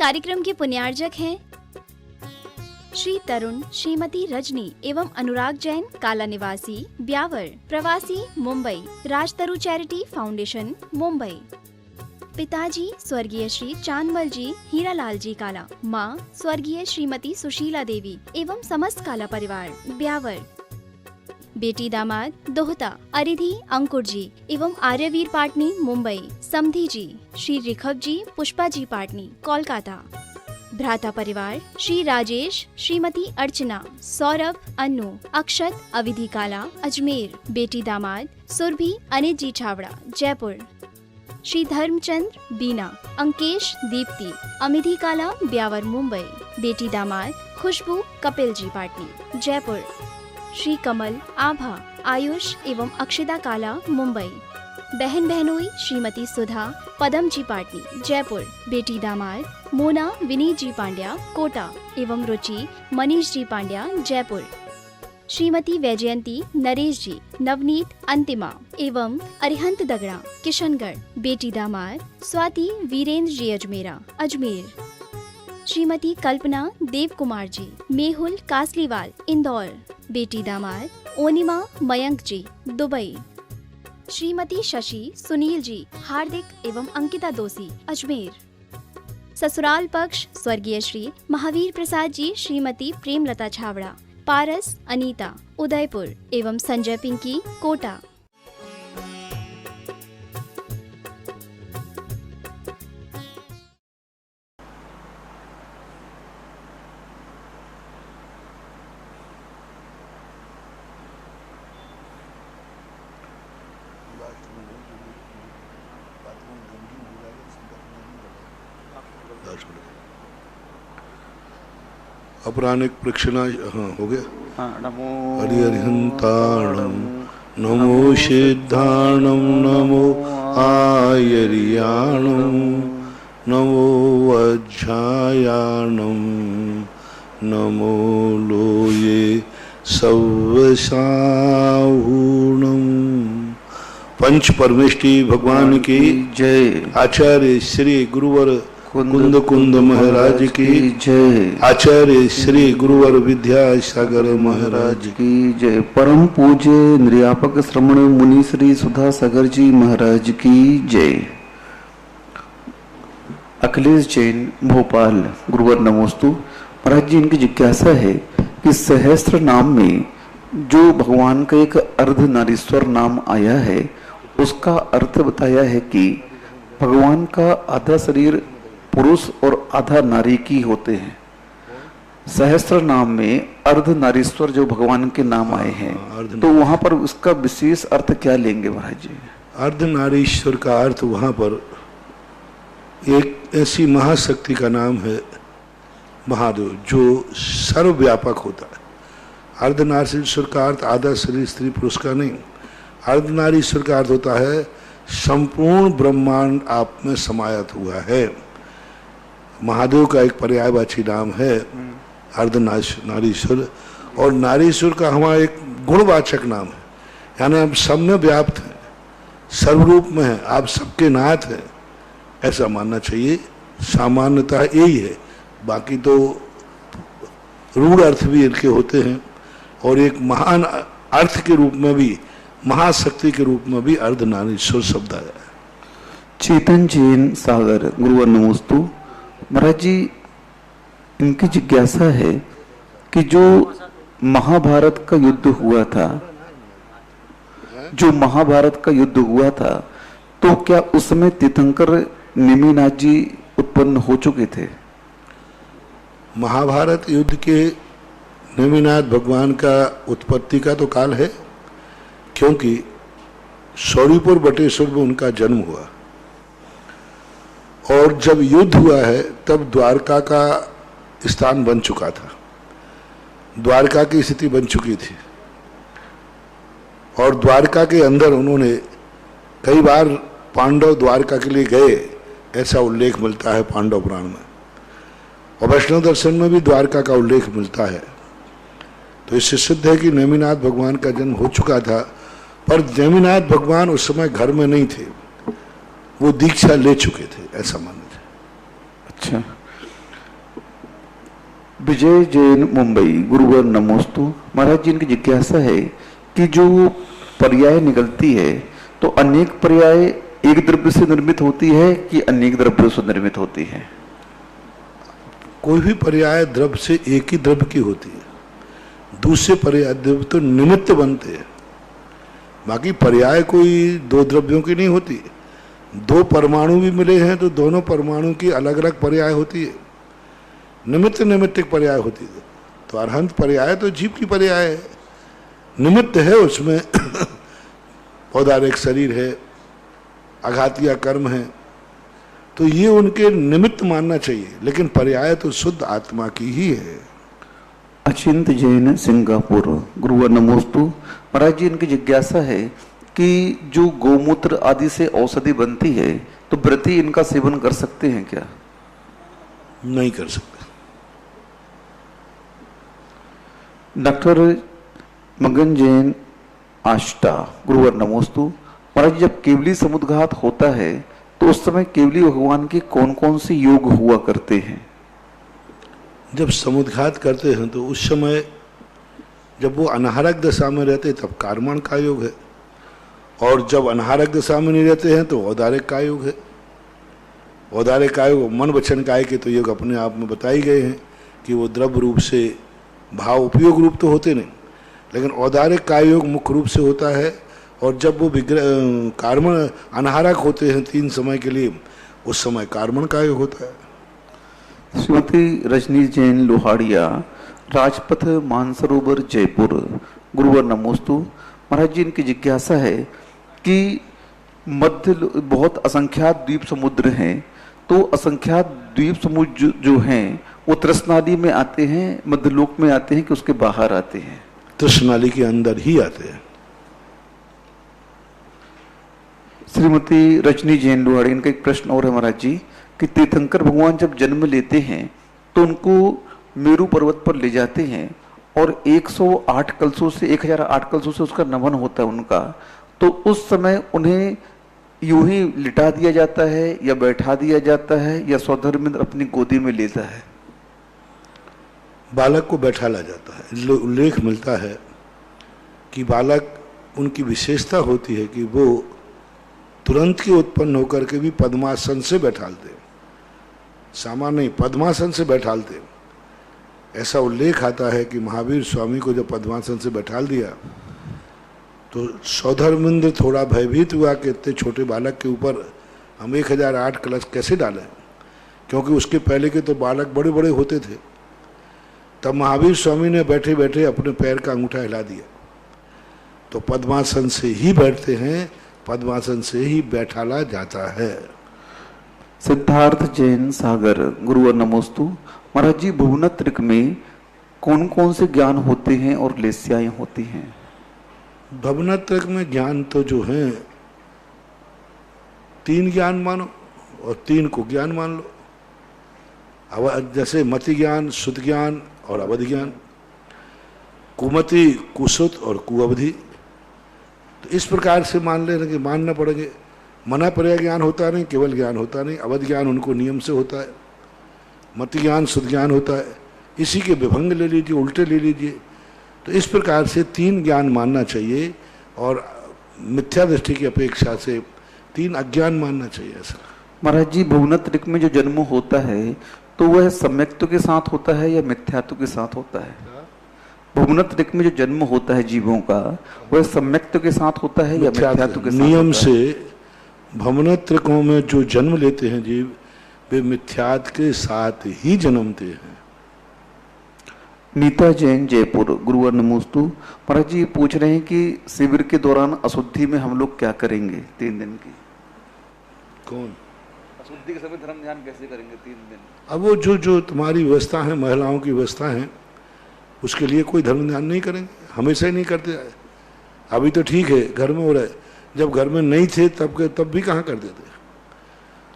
कार्यक्रम के पुण्यार्जक हैं श्री तरुण, श्रीमती रजनी एवं अनुराग जैन, काला निवासी, ब्यावर, प्रवासी, मुंबई, राजतरु चैरिटी फाउंडेशन, मुंबई। पिताजी स्वर्गीय श्री चांदमल जी हीरालाल जी काला, माँ स्वर्गीय श्रीमती सुशीला देवी एवं समस्त काला परिवार, ब्यावर। बेटी दामाद दोहता अरिधि अंकुर जी एवं आर्यवीर पाटनी, मुंबई। समधी जी श्री रिखब जी, पुष्पा जी पाटनी, कोलकाता। भ्राता परिवार श्री राजेश, श्रीमती अर्चना, सौरभ, अनु, अक्षत, अविधि काला, अजमेर। बेटी दामाद सुरभि अनित जी छावड़ा, जयपुर। श्री धर्मचंद्र, बीना, अंकेश, दीप्ति, अमिधि काला, ब्यावर, मुंबई। बेटी दामाद खुशबू, कपिल जी पाटनी, जयपुर। श्री कमल, आभा, आयुष एवं अक्षिता काला, मुंबई। बहन बहनोई श्रीमती सुधा, पदम जी पाटनी, जयपुर। बेटी दामाद मोना, विनीत जी पांड्या, कोटा एवं रुचि, मनीष जी पांड्या, जयपुर। श्रीमती वैजयंती, नरेश जी, नवनीत, अंतिमा एवं अरिहंत दगड़ा, किशनगढ़। बेटी दामाद स्वाति, वीरेंद्र जी अजमेरा, अजमेर। श्रीमती कल्पना, देव कुमार जी, मेहुल, कासलीवाल, इंदौर। बेटी दामाद ओनिमा, मयंक जी, दुबई। श्रीमती शशि, सुनील जी, हार्दिक एवं अंकिता दोषी, अजमेर। ससुराल पक्ष स्वर्गीय श्री महावीर प्रसाद जी, श्रीमती प्रेमलता छावड़ा, पारस, अनीता, उदयपुर एवं संजय पिंकी, कोटा। अपरानिक प्रक्षणा, हाँ हो गया। नमो हरिहंताणं नमो सिद्धाणं नमो आयर्याणं नमो वज्रायाणं नमो लोये सव्वसाहूणं। पंच परमेष्टि भगवान की जय। आचार्य श्री गुरुवर कुंद कुंद महाराज की जय। आचार्य श्री गुरुवर विद्यासागर महाराज की जय। परम पूज्य निर्यापक श्रमण मुनि श्री सुधा सागर जी महाराज की जय। अखिलेश जैन, भोपाल, गुरुवर नमोस्तु। महाराज जी, इनकी जिज्ञासा है कि सहस्त्र नाम में जो भगवान का एक अर्धनारीश्वर नाम आया है, उसका अर्थ बताया है कि भगवान का आधा शरीर पुरुष और आधा नारी की होते हैं। सहस्त्र नाम में अर्धनारीश्वर जो भगवान के नाम आए हैं, तो वहां पर उसका विशेष अर्थ क्या लेंगे महाराज जी? अर्धनारीश्वर का अर्थ वहां पर एक ऐसी महाशक्ति का नाम है महादेव, जो सर्वव्यापक होता है। अर्धनारीश्वर का अर्थ आधा शरीर स्त्री पुरुष का नहीं। अर्धनारीश्वर का अर्थ होता है संपूर्ण ब्रह्मांड आप में समायत हुआ है। महादेव का एक पर्यायवाची नाम है अर्धनारीश्वर, और नारीश्वर का हमारा एक गुणवाचक नाम है, यानी आप सब में व्याप्त हैं, सर्वरूप में हैं, आप सबके नाथ हैं, ऐसा मानना चाहिए। सामान्यतः यही है, बाकी तो रूढ़ अर्थ भी इनके होते हैं, और एक महान अर्थ के रूप में भी, महाशक्ति के रूप में भी अर्धनारीश्वर शब्द आया है। चेतन जैन, सागर, गुरुवर नमोस्तु। महाराज जी, इनकी जिज्ञासा है कि जो महाभारत का युद्ध हुआ था, तो क्या उसमें तीर्थंकर नेमिनाथ जी उत्पन्न हो चुके थे? महाभारत युद्ध के नेमिनाथ भगवान का उत्पत्ति का तो काल है, क्योंकि शौरीपुर बटेश्वर में उनका जन्म हुआ, और जब युद्ध हुआ है तब द्वारका का स्थान बन चुका था, द्वारका की स्थिति बन चुकी थी, और द्वारका के अंदर उन्होंने कई बार पांडव द्वारका के लिए गए, ऐसा उल्लेख मिलता है पांडव पुराण में, और वैष्णव दर्शन में भी द्वारका का उल्लेख मिलता है। तो इससे सिद्ध है कि नेमिनाथ भगवान का जन्म हो चुका था, पर नेमिनाथ भगवान उस समय घर में नहीं थे, वो दीक्षा ले चुके थे, ऐसा मानते थे। अच्छा, विजय जैन मुंबई, गुरुवर नमोस्तु। महाराज जी इनकी जिज्ञासा है कि जो पर्याय निकलती है तो अनेक पर्याय एक द्रव्य से निर्मित होती है कि अनेक द्रव्यों से निर्मित होती है? कोई भी पर्याय द्रव्य से एक ही द्रव्य की होती है, दूसरे पर्याय द्रव्य तो निमित्त बनते हैं। बाकी पर्याय कोई दो द्रव्यों की नहीं होती। दो परमाणु भी मिले हैं तो दोनों परमाणु की अलग अलग पर्याय होती है, निमित्त निमित्तिक पर्याय होती है। तो अरहंत पर्याय तो जीव की पर्याय है, निमित्त है उसमें औदारिक शरीर है, आघातिया कर्म है, तो ये उनके निमित्त मानना चाहिए, लेकिन पर्याय तो शुद्ध आत्मा की ही है। अचिंत जैन सिंगापुर, गुरुवर नमोस्तु। महाराज जी इनकी जिज्ञासा है कि जो गोमूत्र आदि से औषधि बनती है तो व्रती इनका सेवन कर सकते हैं क्या? नहीं कर सकते। डॉक्टर मगन जैन आष्टा, गुरुवर नमोस्तु। महाराज जब केवली समुद्घात होता है तो उस समय केवली भगवान के कौन कौन से योग हुआ करते हैं? जब समुद्घात करते हैं तो उस समय जब वो अनाहारक दशा में रहते तब कार्मण का योग है, और जब अनाहारक दशा में नहीं रहते हैं तो औदारिक का योग है। औदारिक का योग मन वचन काय के तो योग अपने आप में बताए गए हैं कि वो द्रव्य रूप से भाव उपयोग रूप तो होते नहीं, लेकिन औदारिक का योग मुख्य रूप से होता है। और जब वो कार्मण अनाहारक होते हैं 3 समय के लिए, उस समय कार्मण का योग होता है। श्रीमती रजनी जैन लोहाड़िया, राजपथ मानसरोवर जयपुर, गुरुवर नमोस्तु। महाराज जी इनकी जिज्ञासा है कि मध्य बहुत असंख्यात द्वीप समुद्र हैं, तो असंख्यात द्वीप समुद्र जो हैं वो तृष्णादि में आते हैं, मध्यलोक में आते हैं कि उसके बाहर आते हैं? तृष्णाली के अंदर ही आते हैं। श्रीमती रजनी जैन लोहाड़ी, इनका एक प्रश्न और है महाराज जी कि तीर्थंकर भगवान जब जन्म लेते हैं तो उनको मेरू पर्वत पर ले जाते हैं और 108 कलशों से 1008 कलशों से उसका नमन होता है उनका, तो उस समय उन्हें यूं ही लिटा दिया जाता है या बैठा दिया जाता है या स्वधर्मेंद्र अपनी गोदी में लेता है? बालक को बैठा ला जाता है। उल्लेख मिलता है कि बालक, उनकी विशेषता होती है कि वो तुरंत के उत्पन्न होकर के भी पद्मासन से बैठालते, सामान्य पद्मासन से बैठालते। ऐसा उल्लेख आता है कि महावीर स्वामी को जब पद्मासन से बैठाल दिया तो सौधर्मेंद्र थोड़ा भयभीत हुआ कि इतने छोटे बालक के ऊपर हम 1008 कलश कैसे डालें, क्योंकि उसके पहले के तो बालक बड़े बड़े होते थे। तब महावीर स्वामी ने बैठे बैठे अपने पैर का अंगूठा हिला दिया, तो पद्मासन से ही बैठते हैं, पद्मासन से ही बैठाला जाता है। सिद्धार्थ जैन सागर, गुरुवर नमोस्तु। महाराज जी भुवनत्रिक में कौन कौन से ज्ञान होते हैं और लेस्याएं होती हैं? भवनत्रक में ज्ञान तो जो है 3 ज्ञान मानो और 3 को ज्ञान मान लो। जैसे मति ज्ञान, शुद्ध ज्ञान और अवधि ज्ञान, कुमति, कुसुत और कुअवधि। तो इस प्रकार से मान लेना कि मानना पड़ेंगे। मना पर्याय ज्ञान होता नहीं, केवल ज्ञान होता नहीं। अवधि ज्ञान उनको नियम से होता है, मति ज्ञान शुद्ध ज्ञान होता है। इसी के विभंग ले लीजिए, उल्टे ले लीजिए। तो इस प्रकार से 3 ज्ञान मानना चाहिए और मिथ्या दृष्टि की अपेक्षा से 3 अज्ञान मानना चाहिए। ऐसा महाराज जी भुवनत्रिक में जो जन्म होता है तो वह सम्यक्त्व के साथ होता है या मिथ्यात्व के साथ होता है? भुवनत्रिक में जो जन्म होता है जीवों का वह सम्यक्त्व के साथ होता है या मिथ्यात्व के साथ? नियम से भवनत्रिकों में जो जन्म लेते हैं जीव, वे मिथ्यात्व के साथ ही जन्मते हैं। नीता जैन जयपुर, गुरुवर नमोस्तु। महाराज जी पूछ रहे हैं कि शिविर के दौरान अशुद्धि में हम लोग क्या करेंगे 3 दिन की? कौन अशुद्धि के समय धर्म ध्यान कैसे करेंगे 3 दिन? अब वो जो तुम्हारी व्यवस्था है, महिलाओं की व्यवस्था है, उसके लिए कोई धर्म ध्यान नहीं करेंगे, हमेशा ही नहीं करते। अभी तो ठीक है घर में हो रहा है, जब घर में नहीं थे तब भी कहाँ कर देते।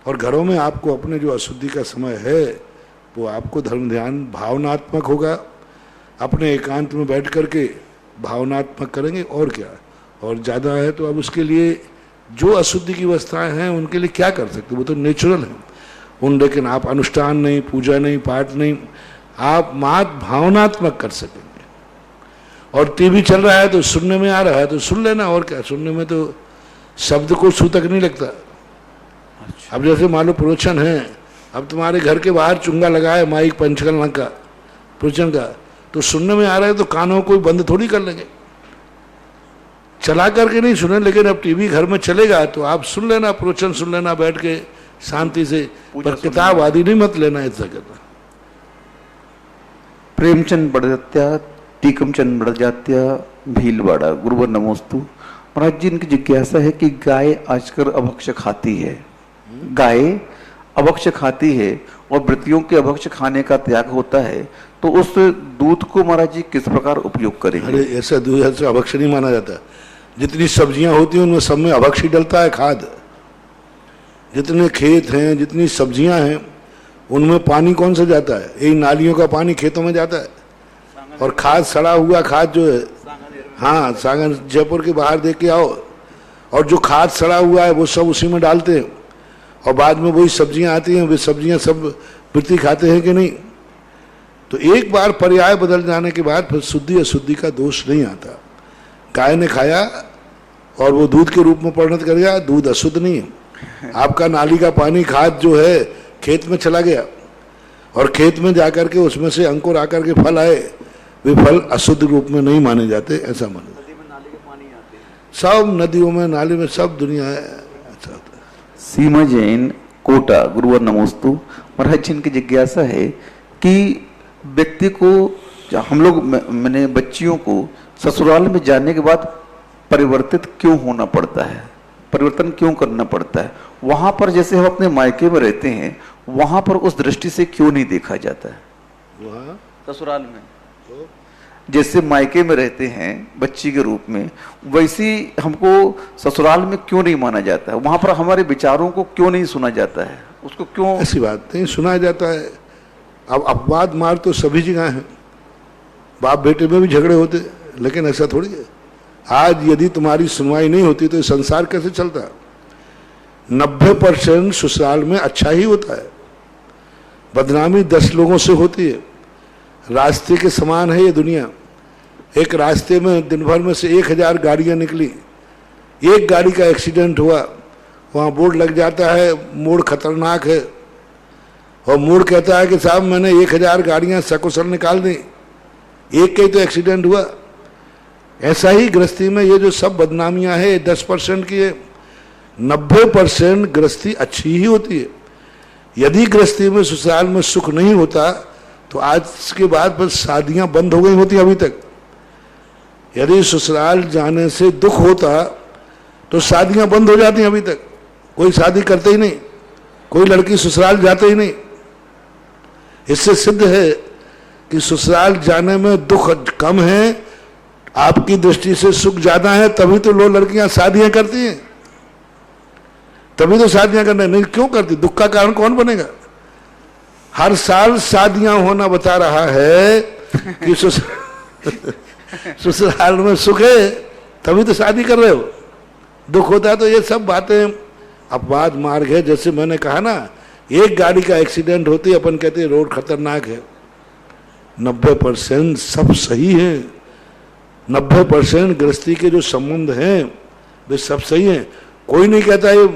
और घरों में आपको अपने जो अशुद्धि का समय है वो आपको धर्म ध्यान भावनात्मक होगा, अपने एकांत में बैठ करके भावनात्मक करेंगे और क्या। और ज़्यादा है तो अब उसके लिए जो अशुद्धि की अवस्थाएं हैं उनके लिए क्या कर सकते, वो तो नेचुरल है उन। लेकिन आप अनुष्ठान नहीं, पूजा नहीं, पाठ नहीं, आप मात भावनात्मक कर सकेंगे। और टीवी चल रहा है तो सुनने में आ रहा है तो सुन लेना, और क्या, सुनने में तो शब्द को सूतक नहीं लगता। अब जैसे मान लो प्रवचन है, अब तुम्हारे घर के बाहर चुंगा लगा है माइक पंचकल का प्रवचन का, तो सुनने में आ रहा है तो कानों को बंद थोड़ी कर लेंगे, चला करके नहीं सुने। लेकिन अब टीवी घर में चलेगा तो आप सुन लेना, प्रवचन सुन लेना बैठ के शांति से, पर किताब आदि नहीं मत लेना, ऐसा करना। प्रेमचंद बड़जात्या टीकमचंद बड़जात्या भीलवाड़ा, गुरुवर नमोस्तु। महाराज जी, इनकी जिज्ञासा है कि गाय आजकल अभक्ष्य खाती है, गाय अभक्ष्य खाती है और वृत्तियों के अभक्ष्य खाने का त्याग होता है, तो उस दूध को महाराज जी किस प्रकार उपयोग करेंगे? अरे ऐसा दूध ऐसा अभक्ष्य नहीं माना जाता। जितनी सब्जियां होती हैं उनमें सब में अभक्ष्य डलता है, खाद। जितने खेत हैं, जितनी सब्जियां हैं, उनमें पानी कौन सा जाता है? यही नालियों का पानी खेतों में जाता है। और खाद, सड़ा हुआ खाद जो है, हाँ, सांगन जयपुर के बाहर देख के आओ, और जो खाद सड़ा हुआ है वो सब उसी में डालते हैं, और बाद में वही सब्जियां आती हैं, वे सब्जियां सब वृत्ति खाते हैं कि नहीं। तो एक बार पर्याय बदल जाने के बाद फिर शुद्धि अशुद्धि का दोष नहीं आता। गाय ने खाया और वो दूध के रूप में परिणत कर गया, दूध अशुद्ध नहीं है। आपका नाली का पानी, खाद जो है, खेत में चला गया, और खेत में जाकर के उसमें से अंकुर आकर के फल आए, वे फल अशुद्ध रूप में नहीं माने जाते, ऐसा माने। सब नदियों में, नाली में, सब दुनिया है, ऐसा होता है। सीमा जैन कोटा, गुरुवर नमोस्तु। महाराज जी, इनकी जिज्ञासा है कि व्यक्ति को, हम लोग, मैंने बच्चियों को ससुराल में जाने के बाद परिवर्तित क्यों होना पड़ता है, परिवर्तन क्यों करना पड़ता है? वहां पर जैसे हम अपने मायके में रहते हैं, वहां पर उस दृष्टि से क्यों नहीं देखा जाता है? वहाँ ससुराल में जैसे मायके में रहते हैं बच्ची के रूप में, वैसी हमको ससुराल में क्यों नहीं माना जाता है? वहां पर हमारे विचारों को क्यों नहीं सुना जाता है? उसको क्यों? ऐसी बात नहीं, सुना जाता है। अब अपवाद मार तो सभी जगह है, बाप बेटे में भी झगड़े होते, लेकिन ऐसा थोड़ी है। आज यदि तुम्हारी सुनवाई नहीं होती तो संसार कैसे चलता? 90% ससुराल में अच्छा ही होता है, बदनामी 10 लोगों से होती है। रास्ते के समान है ये दुनिया। एक रास्ते में दिन भर में से 1000 गाड़ियां निकली, एक गाड़ी का एक्सीडेंट हुआ, वहाँ बोर्ड लग जाता है मोड़ खतरनाक है, और मोड़ कहता है कि साहब मैंने 1000 गाड़ियां सकुशल निकाल दी, एक का ही तो एक्सीडेंट हुआ। ऐसा ही गृहस्थी में ये जो सब बदनामियां है 10% की है, 90% गृहस्थी अच्छी ही होती है। यदि गृहस्थी में, ससुराल में सुख नहीं होता तो आज के बाद फिर शादियां बंद हो गई होती अभी तक। यदि ससुराल जाने से दुख होता तो शादियां बंद हो जाती अभी तक, कोई शादी करते ही नहीं, कोई लड़की ससुराल जाते ही नहीं। इससे सिद्ध है कि ससुराल जाने में दुख कम है, आपकी दृष्टि से सुख ज्यादा है, तभी तो लोग लड़कियां शादियां करती हैं, तभी तो शादियां करना नहीं क्यों करती? दुख का कारण कौन बनेगा? हर साल शादियां होना बता रहा है कि ससुराल में सुख है, तभी तो शादी कर रहे हो। दुख होता है तो ये सब बातें अपवाद मार्ग है। जैसे मैंने कहा ना, एक गाड़ी का एक्सीडेंट होती है, अपन कहते हैं रोड खतरनाक है, 90% सब सही है। 90% गृहस्थी के जो संबंध हैं वे सब सही हैं। कोई नहीं कहता है,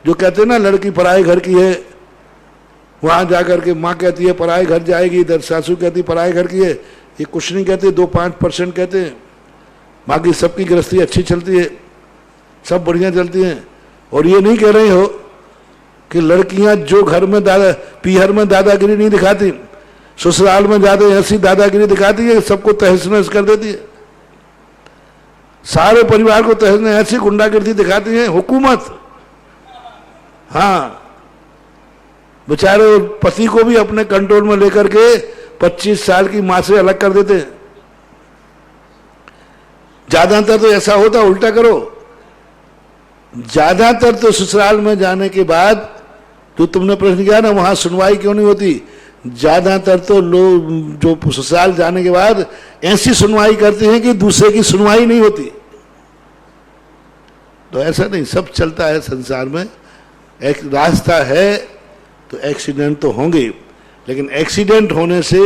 जो कहते हैं ना लड़की पराए घर की है, वहां जाकर के माँ कहती है पराए घर जाएगी, इधर सासू कहती पराए घर की है, ये कुछ नहीं कहते, 2-5% कहते हैं। बाकी सबकी गृहस्थी अच्छी चलती है, सब बढ़िया चलती हैं। और ये नहीं कह रहे हो कि लड़कियां जो घर में पीहर में दादागिरी नहीं दिखाती, ससुराल में ज्यादा ऐसी दादागिरी दिखाती है, सबको तहस नहस कर देती है, सारे परिवार को तहस नहस, ऐसी गुंडागिरी दिखाती है हुकूमत। हाँ, बेचारे पति को भी अपने कंट्रोल में लेकर के 25 साल की मां से अलग कर देते हैं। ज्यादातर तो ऐसा होता, उल्टा करो। ज्यादातर तो ससुराल में जाने के बाद, जो तुमने प्रश्न किया ना वहां सुनवाई क्यों नहीं होती, ज्यादातर तो लोग जो ससुराल जाने के बाद ऐसी सुनवाई करते हैं कि दूसरे की सुनवाई नहीं होती। तो ऐसा नहीं, सब चलता है संसार में। एक रास्ता है तो एक्सीडेंट तो होंगे, लेकिन एक्सीडेंट होने से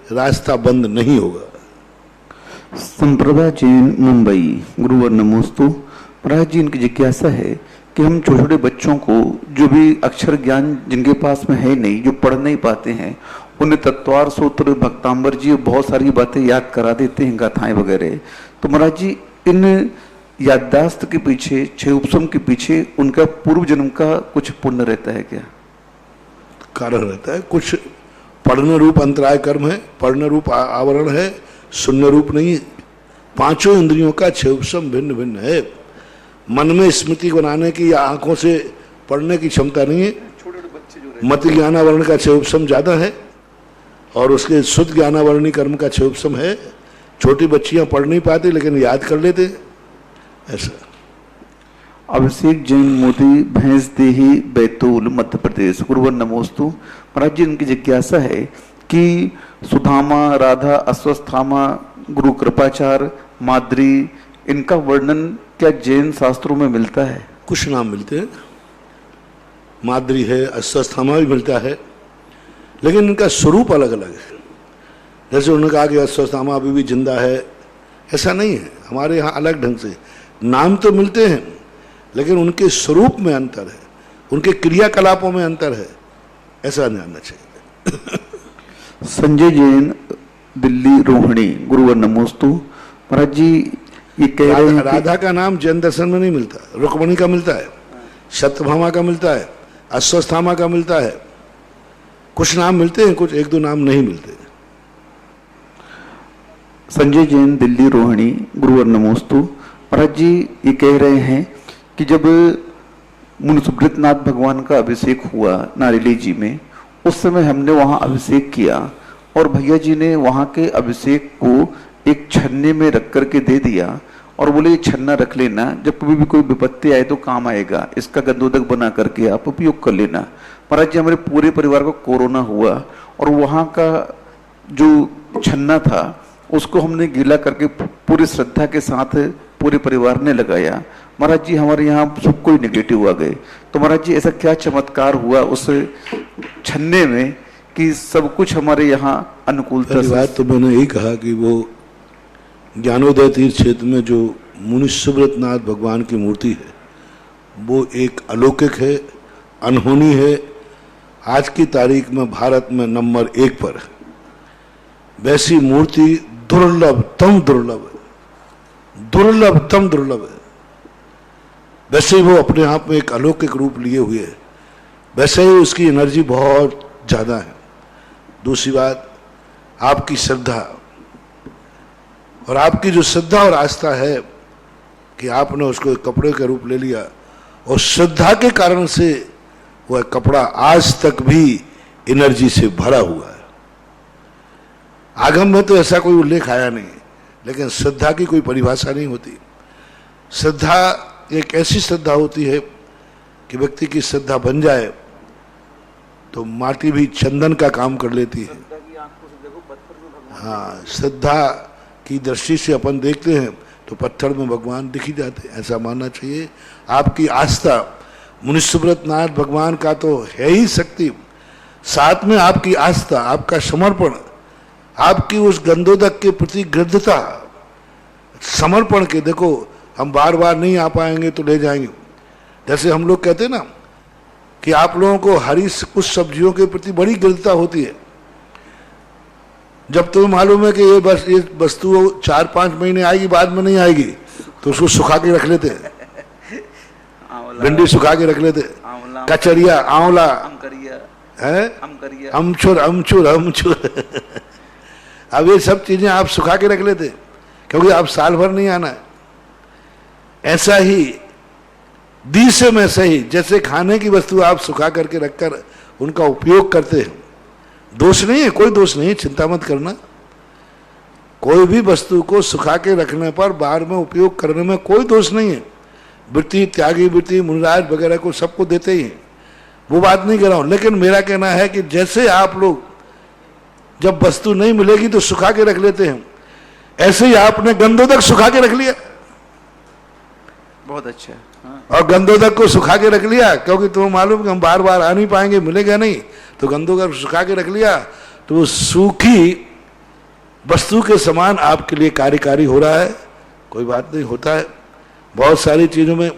रास्ता बंद नहीं होगा। संप्रदा जैन मुंबई, गुरुवर नमोस्तु। महाराज जी, इनकी जिज्ञासा है कि हम छोटे छोटे बच्चों को जो भी अक्षर ज्ञान जिनके पास में है नहीं, जो पढ़ नहीं पाते हैं, उन्हें तत्वार सूत्र, भक्तांबर जी बहुत सारी बातें याद करा देते हैं, गाथाएं वगैरह। तो महाराज जी, इन याददाश्त के पीछे, छह उपसम के पीछे उनका पूर्व जन्म का कुछ पुण्य रहता है क्या? कारण रहता है। कुछ पढ़ने रूप अंतराय कर्म है, पढ़ने रूप आवरण है, सुनने रूप नहीं। पांचों इंद्रियों का छह उपसम भिन्न भिन्न है। मन में स्मृति बनाने की या आंखों से पढ़ने की क्षमता नहीं है। मति ज्ञानावरण का छह उपसम ज्यादा है और उसके शुद्ध ज्ञानावरणी कर्म का छह उपसम है। छोटी बच्चियां पढ़ नहीं पाती लेकिन याद कर लेते, ऐसा। अभिषेक जैन मोदी, भैंस देही, बैतूल, मध्य प्रदेश, गुरुवर नमोस्तु। महाराज जी, इनकी जिज्ञासा है कि सुधामा, राधा, अश्वस्थामा, गुरु कृपाचार्य, माद्री, इनका वर्णन क्या जैन शास्त्रों में मिलता है? कुछ नाम मिलते हैं, माद्री है, अश्वस्थामा भी मिलता है, लेकिन इनका स्वरूप अलग अलग है। जैसे उन्होंने कहा कि अश्वस्थामा अभी भी जिंदा है, ऐसा नहीं है। हमारे यहाँ अलग ढंग से नाम तो मिलते हैं लेकिन उनके स्वरूप में अंतर है, उनके क्रियाकलापों में अंतर है, ऐसा जानना चाहिए। संजय जैन, दिल्ली रोहिणी, गुरुवर नमोस्तु। महाराज जी, ये कह रहे हैं राधा का नाम जैन दर्शन में नहीं मिलता, रुक्मणी का मिलता है, सत्यभामा का मिलता है, अश्वस्थामा का मिलता है। कुछ नाम मिलते हैं, कुछ एक दो नाम नहीं मिलते। संजय जैन, दिल्ली रोहिणी, गुरुवर नमोस्तु। महाराज जी, ये कह रहे हैं कि जब मुनि सुब्रतनाथ भगवान का अभिषेक हुआ नारिली जी में, उस समय हमने वहां अभिषेक किया और भैया जी ने वहां के अभिषेक को एक छन्ने में रख करके दे दिया और बोले ये छन्ना रख लेना, जब कभी भी कोई विपत्ति आए तो काम आएगा, इसका गंदोदक बना करके आप उपयोग कर लेना। महाराज जी, हमारे पूरे परिवार को कोरोना हुआ और वहां का जो छन्ना था उसको हमने गीला करके पूरी श्रद्धा के साथ पूरे परिवार ने लगाया। महाराज जी, हमारे यहाँ सब कोई नेगेटिव आ गए। तो महाराज जी, ऐसा क्या चमत्कार हुआ उस छन्ने में कि सब कुछ हमारे यहाँ अनुकूलता से? बात तो मैंने यही कहा कि वो ज्ञानोदय तीर्थ क्षेत्र में जो मुनि सुब्रतनाथ भगवान की मूर्ति है वो एक अलौकिक है, अनहोनी है। आज की तारीख में भारत में नंबर 1 पर है। वैसी मूर्ति दुर्लभतम दुर्लभ है, दुर्लभतम दुर्लभ है। वैसे ही वो अपने आप में एक अलौकिक रूप लिए हुए है, वैसे ही उसकी एनर्जी बहुत ज़्यादा है। दूसरी बात, आपकी श्रद्धा, और आपकी जो श्रद्धा और आस्था है कि आपने उसको एक कपड़े का रूप ले लिया और श्रद्धा के कारण से वह कपड़ा आज तक भी एनर्जी से भरा हुआ है। आगम में तो ऐसा कोई उल्लेख आया नहीं, लेकिन श्रद्धा की कोई परिभाषा नहीं होती। श्रद्धा एक ऐसी श्रद्धा होती है कि व्यक्ति की श्रद्धा बन जाए तो माटी भी चंदन का काम कर लेती है। हाँ, श्रद्धा की दृष्टि से अपन देखते हैं तो पत्थर में भगवान दिख ही जाते हैं, ऐसा मानना चाहिए। आपकी आस्था मुनि सुब्रतनाथ भगवान का तो है ही शक्ति, साथ में आपकी आस्था, आपका समर्पण, आपकी उस गंधोदक के प्रति गृद्धता, समर्पण के। देखो, हम बार बार नहीं आ पाएंगे तो ले जाएंगे। जैसे हम लोग कहते हैं ना कि आप लोगों को हरी कुछ सब्जियों के प्रति बड़ी गृद्धता होती है। जब तुम्हें मालूम है कि ये वस्तु 4-5 महीने आएगी, बाद में नहीं आएगी, तो उसको सुखा के रख लेते हैं। भिंडी सुखा के रख लेते, कचरिया, आंवला है, अमचूर अमचूर अमचूर अब ये सब चीजें आप सुखा के रख लेते क्योंकि आप साल भर नहीं आना है। ऐसा ही से में सही, जैसे खाने की वस्तु आप सुखा करके रखकर उनका उपयोग करते हैं, दोष नहीं है, कोई दोष नहीं है, चिंता मत करना। कोई भी वस्तु को सुखा के रखने पर बाद में उपयोग करने में कोई दोष नहीं है। वृत्ति, त्यागी वृत्ति, मुनिराज वगैरह को सबको देते ही हैं, वो बात नहीं कर रहा हूं। लेकिन मेरा कहना है कि जैसे आप लोग जब वस्तु नहीं मिलेगी तो सुखा के रख लेते हैं, ऐसे ही आपने गंधोदक सुखा के रख लिया। बहुत अच्छा। हाँ। और गंधोदक को सुखा के रख लिया क्योंकि तुम्हें मालूम कि हम बार बार आ नहीं पाएंगे, मिलेगा नहीं, तो गंधोदक सुखा के रख लिया। तो वो सूखी वस्तु के समान आपके लिए कार्यकारी हो रहा है, कोई बात नहीं, होता है बहुत सारी चीज़ों में।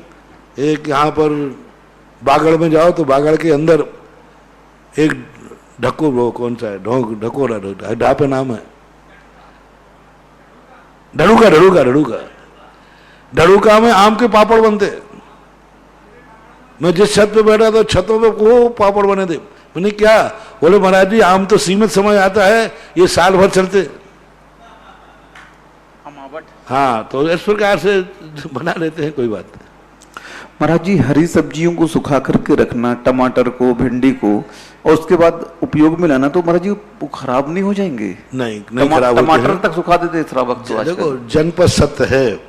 एक यहाँ पर बागड़ में जाओ तो बागड़ के अंदर एक ढक्को, वो कौन सा है, ढकोरा, ढा पे नाम है, ढड़ूका में आम के पापड़ बनते। मैं जिस छत पे बैठा था छतों पे वो पापड़ बने थे। मैंने क्या, बोले महाराज जी आम तो सीमित समय आता है, ये साल भर चलते। हाँ, तो इस प्रकार से बना लेते हैं, कोई बात नहीं। महाराज जी, हरी सब्जियों को सुखा करके रखना, टमाटर को, भिंडी को, और उसके बाद उपयोग में लाना, तो महाराज जी वो खराब नहीं हो जाएंगे? नहीं खराब होते हैं। टमाटर तक सुखा देते इस वक्त तो। देखो, जनपद सत्य है,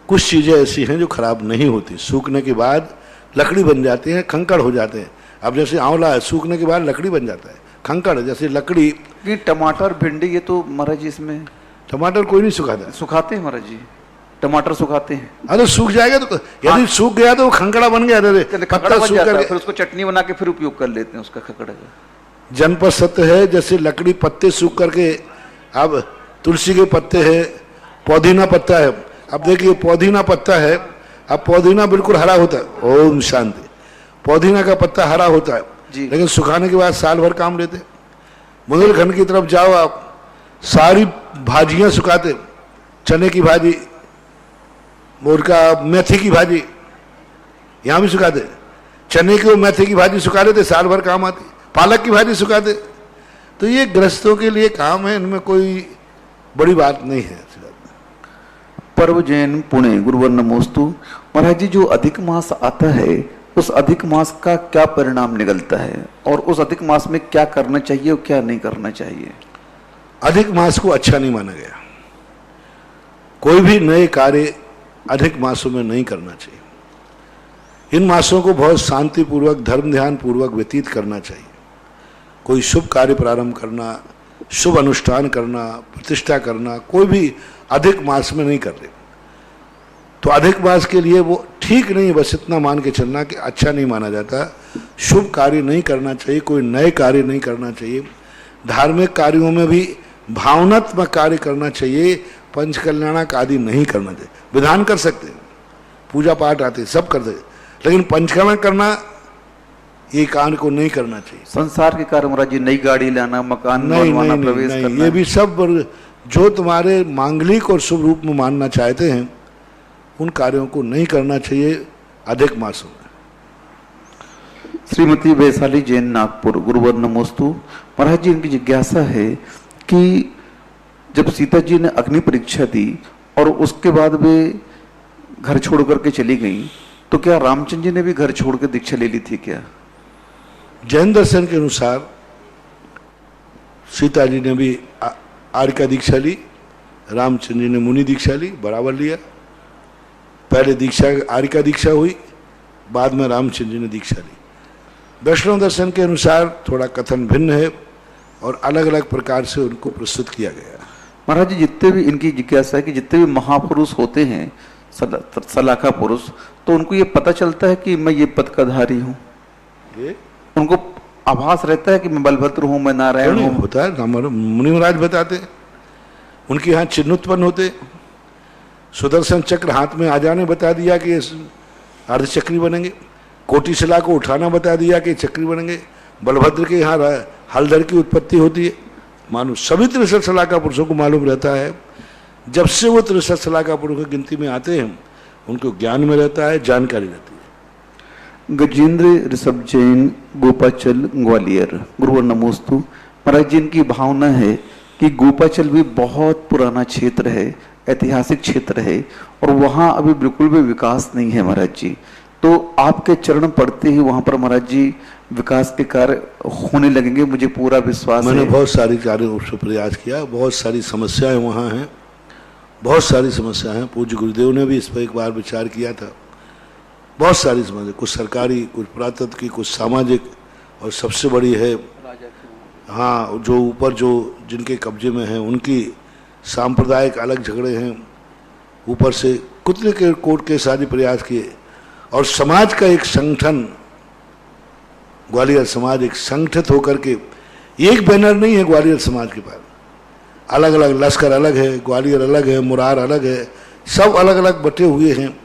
कुछ चीजें ऐसी हैं जो खराब नहीं होती, सूखने के बाद लकड़ी बन जाती है, खंकड़ हो जाते हैं। अब जैसे आंवला है, सूखने के बाद लकड़ी बन जाता है, खंकड़ जैसे लकड़ी। ये टमाटर, भिंडी, ये तो महाराज जी इसमें टमाटर कोई नहीं सुखाता। सुखाते हैं महाराज जी, टमाटर सुखाते हैं। अरे सूख जाएगा तो, यदि सूख गया तो वो खंकड़ा बन गया। खकड़ा बन जाता है, फिर उसको चटनी बना के फिर उपयोग कर लेते हैं उसका खकड़ा का। जनपद सत्य है, जैसे लकड़ी पत्ते सूख करके, अब तुलसी के पत्ते हैं, पौधीना पत्ता है। अब देखिए पौधीना पत्ता है, अब पौधीना बिल्कुल हरा होता है, ओम शांति, पौधीना का पत्ता हरा होता है, लेकिन सुखाने के बाद साल भर काम लेते। बुंदेलखंड की तरफ जाओ आप, सारी भाजियां सुखाते, चने की भाजी, मोर का मेथी की भाजी, यहाँ भी सुखाते। चने की और मेथी की भाजी सुखा लेते, साल भर काम आती। पालक की भाजी सुखाते। तो ये गृहस्थों के लिए काम है, इनमें कोई बड़ी बात नहीं है। पर्व जैन पुणे, गुरुवर नमोस्तु। महाराज जी, जो अधिक मास आता है, उस अधिक मास का क्या परिणाम निकलता है, और उस अधिक मास में क्या करना चाहिए और क्या नहीं करना चाहिए? अधिक मास को अच्छा नहीं माना गया। कोई भी नए कार्य अधिक मासों में नहीं करना चाहिए। इन मासों को बहुत शांतिपूर्वक, धर्म ध्यान पूर्वक व्यतीत करना चाहिए। कोई शुभ कार्य प्रारंभ करना, शुभ अनुष्ठान करना, प्रतिष्ठा करना, कोई भी अधिक मास में नहीं कर रहे। तो अधिक मास के लिए वो ठीक नहीं है, बस इतना मान के चलना कि अच्छा नहीं माना जाता। शुभ कार्य नहीं करना चाहिए, कोई नए कार्य नहीं करना चाहिए। धार्मिक कार्यों में भी भावनात्मक कार्य करना चाहिए, पंचकल्याणक आदि नहीं करना चाहिए। विधान कर सकते हैं, पूजा पाठ आते, सब करते, लेकिन पंचकर्म करना, ये कार्य को नहीं करना चाहिए। संसार के कार्य महाराज जी, नई गाड़ी लाना, मकान बनवाना, प्रवेश करना, ये भी सब जो तुम्हारे मांगलिक और शुभ रूप में मानना चाहते हैं, उन कार्यों को नहीं करना चाहिए अधिक मासों में। श्रीमती वैशाली जैन, नागपुर, गुरुवर नमोस्तु। महाराज जी, इनकी जिज्ञासा है कि जब सीता जी ने अग्नि परीक्षा दी और उसके बाद वे घर छोड़ करके चली गई, तो क्या रामचंद्र जी ने भी घर छोड़ कर दीक्षा ले ली थी क्या? जैन दर्शन के अनुसार सीता जी ने भी आर्य का दीक्षा ली, रामचंद्र जी ने मुनि दीक्षा ली, बराबर लिया। पहले दीक्षा आर्य का दीक्षा हुई, बाद में रामचंद्र जी ने दीक्षा ली। वैष्णव दर्शन के अनुसार थोड़ा कथन भिन्न है और अलग अलग प्रकार से उनको प्रस्तुत किया गया। महाराज जी, जितने भी, इनकी जिज्ञासा है कि जितने भी महापुरुष होते हैं, सलाखा पुरुष, तो उनको ये पता चलता है कि मैं ये पद का धारी हूँ? उनको आभास रहता है कि मैं बलभद्र हूँ, मैं नारायण हूँ? होता है, मुनि महाराज बताते, उनके यहाँ चिन्ह उत्पन्न होते। सुदर्शन चक्र हाथ में आ जाने बता दिया कि अर्धचक्री बनेंगे। कोटिशिला को उठाना बता दिया कि चक्री बनेंगे। बलभद्र के यहाँ हलधर की उत्पत्ति होती है। मानो सभी 63 सलाका पुरुषों को मालूम रहता है। जब से वो 63 सलाका पुरुषों की गिनती में आते हैं, उनको ज्ञान में रहता है, जानकारी रहती है। गजेंद्र ऋषभ जैन, गोपाचल, ग्वालियर, गुरुवर नमोस्तु। महाराज जी, इनकी भावना है कि गोपाचल भी बहुत पुराना क्षेत्र है, ऐतिहासिक क्षेत्र है, और वहाँ अभी बिल्कुल भी विकास नहीं है महाराज जी। तो आपके चरण पड़ते ही वहाँ पर महाराज जी विकास के कार्य होने लगेंगे, मुझे पूरा विश्वास है। मैंने बहुत सारी कार्य उससे प्रयास किया, बहुत सारी समस्याएं वहाँ हैं, बहुत सारी समस्याएं हैं। पूज्य गुरुदेव ने भी इस पर एक बार विचार किया था। बहुत सारी समस्या, कुछ सरकारी, कुछ पुरातत्व की, कुछ सामाजिक, और सबसे बड़ी है हाँ, जो ऊपर जो जिनके कब्जे में हैं उनकी सांप्रदायिक अलग झगड़े हैं। ऊपर से कुतले के कोर्ट के सारे प्रयास किए, और समाज का एक संगठन, ग्वालियर समाज एक संगठित होकर के, एक बैनर नहीं है ग्वालियर समाज के पास, अलग अलग लश्कर अलग है, ग्वालियर अलग है, मुरार अलग है, सब अलग अलग बटे हुए हैं।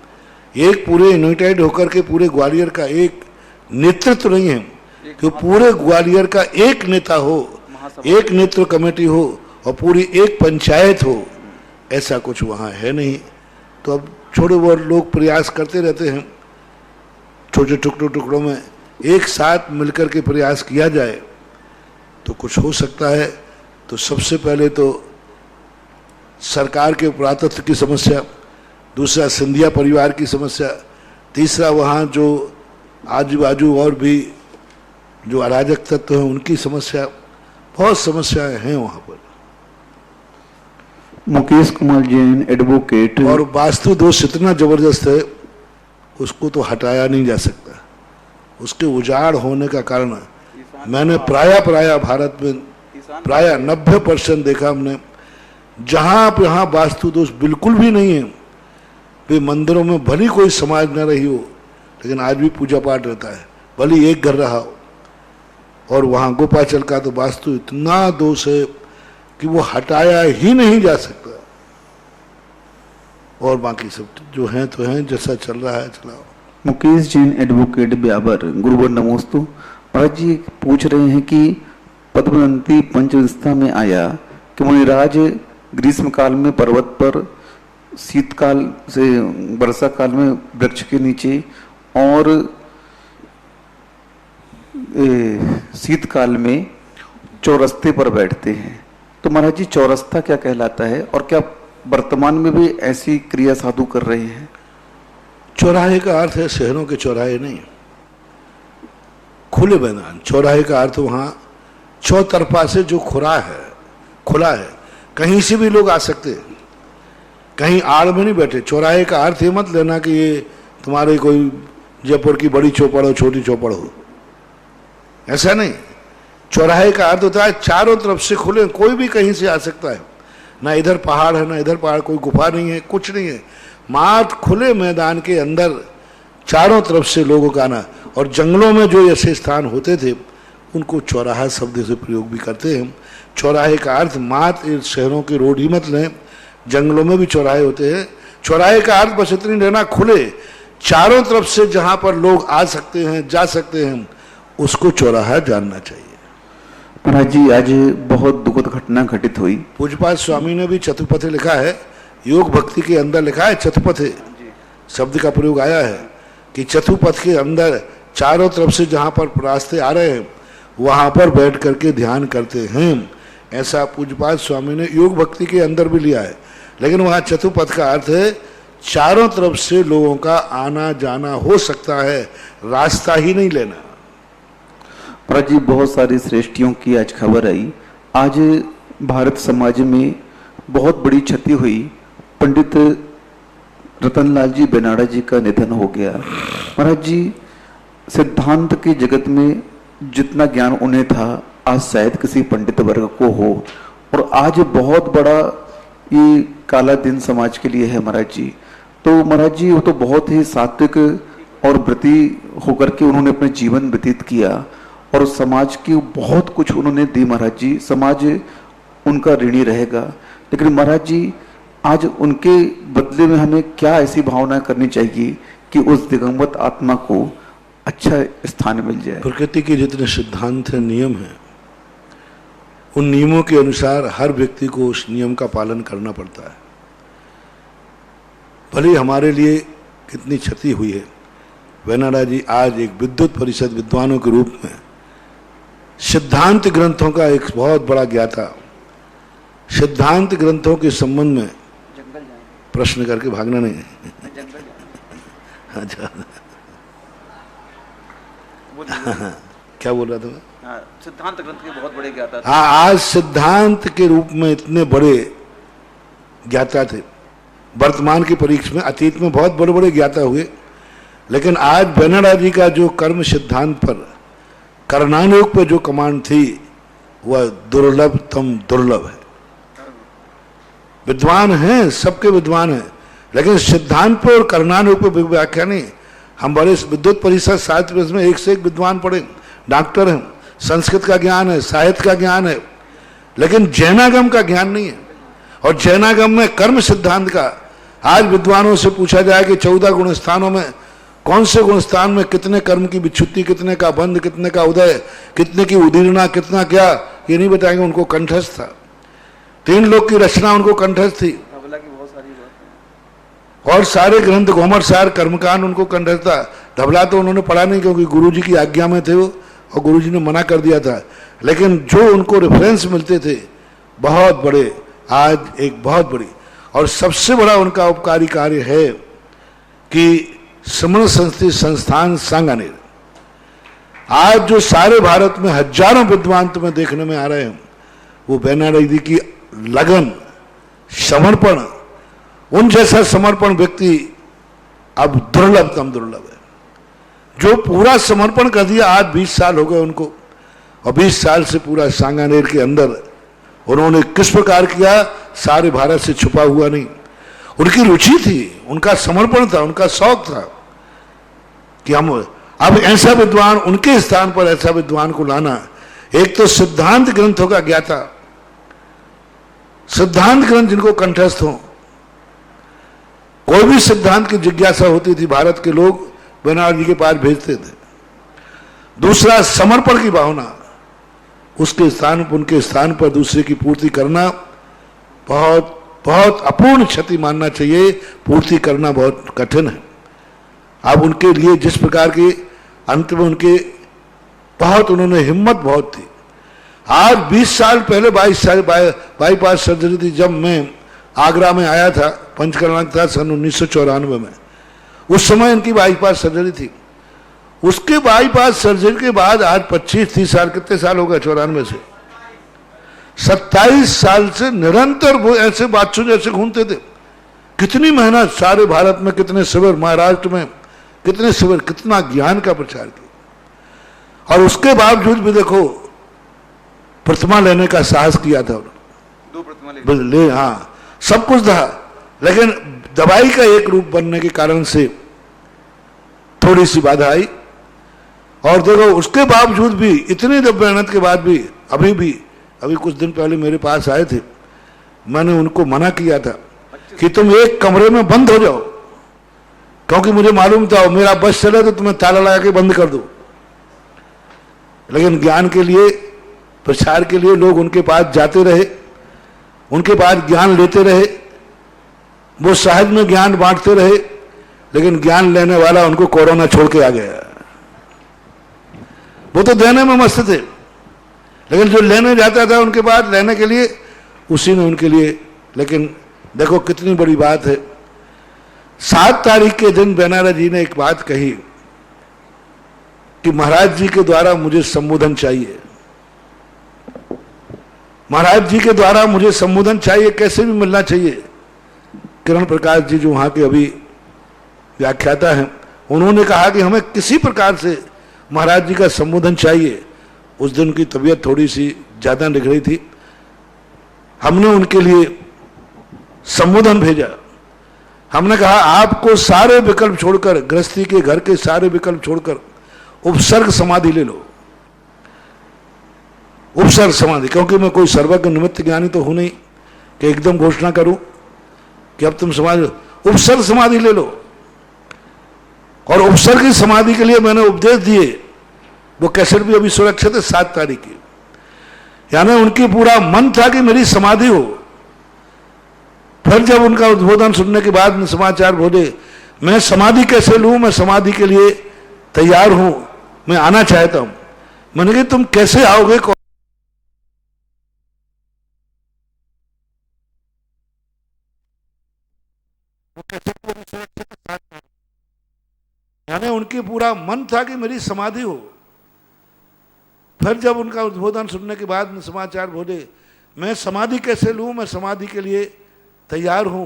एक पूरे यूनाइटेड होकर के पूरे ग्वालियर का एक नेतृत्व नहीं है कि पूरे ग्वालियर का एक नेता हो, एक नेतृत्व कमेटी हो और पूरी एक पंचायत हो, ऐसा कुछ वहाँ है नहीं। तो अब छोटे बहुत लोग प्रयास करते रहते हैं, छोटे टुकड़ों में एक साथ मिलकर के प्रयास किया जाए तो कुछ हो सकता है। तो सबसे पहले तो सरकार के पुरातत्व की समस्या, दूसरा सिंधिया परिवार की समस्या, तीसरा वहाँ जो आजू बाजू और भी जो अराजक तत्व हैं उनकी समस्या, बहुत समस्याएं हैं वहाँ पर। मुकेश कुमार जैन एडवोकेट। और वास्तु दोष इतना जबरदस्त है, उसको तो हटाया नहीं जा सकता। उसके उजाड़ होने का कारण मैंने प्राय भारत में प्राय 90% देखा हमने, जहाँ पे यहाँ वास्तु दोष बिल्कुल भी नहीं है। वे मंदिरों में भली कोई समाज न रही हो, लेकिन आज भी पूजा पाठ रहता है, भली एक घर रहा हो। और वहाँ गोपाचल का तो वास्तु इतना दोष है कि वो हटाया ही नहीं जा सकता। और बाकी सब जो हैं तो हैं, जैसा चल रहा है चलाओ। मुकेश जैन एडवोकेट ब्यावर, गुरुवर नमोस्तु। महाराज जी पूछ रहे हैं कि पद्मवंती पंचविंस्ता में आया कि मुनिराज ग्रीष्म काल में पर्वत पर, शीतकाल से वर्षा काल में वृक्ष के नीचे और शीतकाल में चौरस्ते पर बैठते हैं। तो महाराज जी चौरस्ता क्या कहलाता है और क्या वर्तमान में भी ऐसी क्रिया साधु कर रहे हैं? चौराहे का अर्थ है शहरों के चौराहे नहीं, खुले मैदान। चौराहे का अर्थ वहाँ चौतरफा से जो खुला है, कहीं से भी लोग आ सकते हैं, कहीं आड़ में नहीं बैठे। चौराहे का अर्थ ये मत लेना कि ये तुम्हारे कोई जयपुर की बड़ी चौपड़ हो, छोटी चौपड़ हो, ऐसा नहीं। चौराहे का अर्थ होता है चारों तरफ से खुले, कोई भी कहीं से आ सकता है। ना इधर पहाड़ है, ना इधर पहाड़, कोई गुफा नहीं है, कुछ नहीं है, मात्र खुले मैदान के अंदर चारों तरफ से लोगों का आना। और जंगलों में जो ऐसे स्थान होते थे उनको चौराहा शब्द से प्रयोग भी करते हैं। चौराहे का अर्थ मात्र शहरों के रोड ही मत लें, जंगलों में भी चौराहे होते हैं। चौराहे का अर्थ बस इतनी लेना, खुले चारों तरफ से जहाँ पर लोग आ सकते हैं, जा सकते हैं, उसको चौराहा जानना चाहिए। महाराज जी आज बहुत दुखद घटना घटित हुई। पूज्यपाद स्वामी ने भी चतुपथे लिखा है, योग भक्ति के अंदर लिखा है चतुपथे शब्द का प्रयोग आया है कि चतुपथ के अंदर चारों तरफ से जहाँ पर रास्ते आ रहे हैं वहाँ पर बैठ करके ध्यान करते हैं। ऐसा पूज्यपाद स्वामी ने योग भक्ति के अंदर भी लिया है। लेकिन वहाँ चतुपथ का अर्थ है चारों तरफ से लोगों का आना जाना हो सकता है, रास्ता ही नहीं लेना। महाराज जी बहुत सारी श्रेष्ठियों की आज खबर आई। आज भारत समाज में बहुत बड़ी क्षति हुई। पंडित रतनलाल जी बेनाड़ा जी का निधन हो गया। महाराज जी सिद्धांत के जगत में जितना ज्ञान उन्हें था आज शायद किसी पंडित वर्ग को हो, और आज बहुत बड़ा ये काला दिन समाज के लिए है महाराज जी। तो महाराज जी वो तो बहुत ही सात्विक और व्रती होकर के उन्होंने अपने जीवन व्यतीत किया और समाज की बहुत कुछ उन्होंने दी महाराज जी। समाज उनका ऋणी रहेगा। लेकिन महाराज जी आज उनके बदले में हमें क्या ऐसी भावना करनी चाहिए कि उस दिगंबत आत्मा को अच्छा स्थान मिल जाए? प्रकृति के जितने सिद्धांत हैं, नियम हैं, उन नियमों के अनुसार हर व्यक्ति को उस नियम का पालन करना पड़ता है। भले हमारे लिए कितनी क्षति हुई है, बेनाड़ा जी आज एक विद्युत परिषद विद्वानों के रूप में सिद्धांत ग्रंथों का एक बहुत बड़ा ज्ञाता, सिद्धांत ग्रंथों के संबंध में प्रश्न करके भागना नहीं। अच्छा क्या बोल रहा था मैं? सिद्धांत ग्रंथ के बहुत बड़े ज्ञाता थे। हाँ, आज सिद्धांत के रूप में इतने बड़े ज्ञाता थे। वर्तमान की परीक्षा में अतीत में बहुत बड़े बड़े ज्ञाता हुए, लेकिन आज बेनाड़ा जी का जो कर्म सिद्धांत पर, कर्णानुयोग पर जो कमांड थी वह दुर्लभतम दुर्लभ है। विद्वान हैं, सबके विद्वान हैं, लेकिन सिद्धांत पर और कर्णानुयोग पर व्याख्या नहीं। हम बड़े विद्युत परिषद साहित्य में एक से एक विद्वान पढ़े, डॉक्टर हैं, संस्कृत का ज्ञान है, साहित्य का ज्ञान है, लेकिन जैनागम का ज्ञान नहीं है। और जैनागम में कर्म सिद्धांत का, आज विद्वानों से पूछा जाए कि 14 गुण स्थानों में कौन से गुण स्थान में कितने कर्म की विच्छुत्ति, कितने का बंध, कितने का उदय, कितने की उदीर्णा, कितना क्या, ये नहीं बताएंगे। उनको कंठस्थ था। 3 लोक की रचना उनको कंठस्थ थी। और सारे ग्रंथ, घोमर सार, कर्मकांड उनको कंठस्थ था। धबला तो उन्होंने पढ़ा नहीं, क्योंकि गुरुजी की आज्ञा में थे वो, और गुरुजी ने मना कर दिया था। लेकिन जो उनको रेफरेंस मिलते थे बहुत बड़े, आज एक बहुत बड़ी और सबसे बड़ा उनका उपकारी कार्य है कि समण संस्कृति संस्थान सांगानेर, आज जो सारे भारत में हजारों विद्वान तुम्हें देखने में आ रहे हैं, वो बेनारस जी की लगन, समर्पण, उन जैसा समर्पण व्यक्ति अब दुर्लभतम दुर्लभ है। जो पूरा समर्पण कर दिया, आज 20 साल हो गए उनको, और 20 साल से पूरा सांगानेर के अंदर उन्होंने किस प्रकार किया, सारे भारत से छुपा हुआ नहीं। उनकी रुचि थी, उनका समर्पण था, उनका शौक था कि हम अब ऐसा विद्वान, उनके स्थान पर ऐसा विद्वान को लाना। एक तो सिद्धांत ग्रंथों का ज्ञाता, सिद्धांत ग्रंथ जिनको कंठस्थ हो, कोई भी सिद्धांत की जिज्ञासा होती थी, भारत के लोग बेनारस जी के पास भेजते थे। दूसरा, समर्पण की भावना, उसके स्थान पर, उनके स्थान पर दूसरे की पूर्ति करना बहुत बहुत अपूर्ण क्षति मानना चाहिए, पूर्ति करना बहुत कठिन है। अब उनके लिए जिस प्रकार की अंत में उनके बहुत, उन्होंने हिम्मत बहुत थी। आज 20 साल पहले 22 साल बाईपास सर्जरी थी। जब मैं आगरा में आया था, पंचकर्मा था सन 1994 में, उस समय इनकी बाईपास सर्जरी थी। उसके बाईपास सर्जरी के बाद आज 25-30 साल, कितने साल हो गए, 94 से 27 साल से निरंतर वो ऐसे बादशाह जैसे घूमते थे। कितनी मेहनत, सारे भारत में कितने शिविर, महाराष्ट्र में कितने शिविर, कितना ज्ञान का प्रचार किया। और उसके बावजूद भी देखो, प्रतिमा लेने का साहस किया था उन्होंने, 2 प्रतिमा ले, हाँ, सब कुछ था। लेकिन दवाई का एक रूप बनने के कारण से थोड़ी सी बाधा आई। और देखो, उसके बावजूद भी, इतनी मेहनत के बाद भी, अभी कुछ दिन पहले मेरे पास आए थे, मैंने उनको मना किया था कि तुम एक कमरे में बंद हो जाओ, क्योंकि मुझे मालूम था मेरा बस चले तो तुम्हें ताला लगा के बंद कर दो। लेकिन ज्ञान के लिए, प्रचार के लिए लोग उनके पास जाते रहे, उनके पास ज्ञान लेते रहे, वो सहज में ज्ञान बांटते रहे। लेकिन ज्ञान लेने वाला उनको कोरोना छोड़ के आ गया। वो तो देने में मस्त थे, लेकिन जो लेने जाता था उनके पास लेने के लिए, उसी ने उनके लिए। लेकिन देखो कितनी बड़ी बात है। 7 तारीख के दिन बेनारस जी ने एक बात कही कि महाराज जी के द्वारा मुझे संबोधन चाहिए, महाराज जी के द्वारा मुझे संबोधन चाहिए, कैसे भी मिलना चाहिए। किरण प्रकाश जी जो वहां के अभी व्याख्याता हैं, उन्होंने कहा कि हमें किसी प्रकार से महाराज जी का संबोधन चाहिए। उस दिन की तबीयत थोड़ी सी ज्यादा दिख रही थी। हमने उनके लिए संबोधन भेजा। हमने कहा आपको सारे विकल्प छोड़कर, गृहस्थी के घर के सारे विकल्प छोड़कर उपसर्ग समाधि ले लो, उपसर्ग समाधि। क्योंकि मैं कोई सर्वज्ञ निमित्त ज्ञानी तो हूं नहीं कि एकदम घोषणा करूं कि अब तुम समाधि, उपसर्ग समाधि ले लो। और उपसर्ग की समाधि के लिए मैंने उपदेश दिए, वो कैसेट भी अभी सुरक्षित है, 7 तारीख की। यानी उनकी पूरा मन था कि मेरी समाधि हो। फिर जब उनका उद्बोधन सुनने के बाद में समाचार बोले, मैं समाधि कैसे लूं, मैं समाधि के लिए तैयार हूं, मैं आना चाहता हूं। मैंने कहा तुम कैसे आओगे, यानी उनकी पूरा मन था कि मेरी समाधि हो। फिर जब उनका उद्बोधन सुनने के बाद में समाचार बोले, मैं समाधि कैसे लूं, मैं समाधि के लिए तैयार हूं,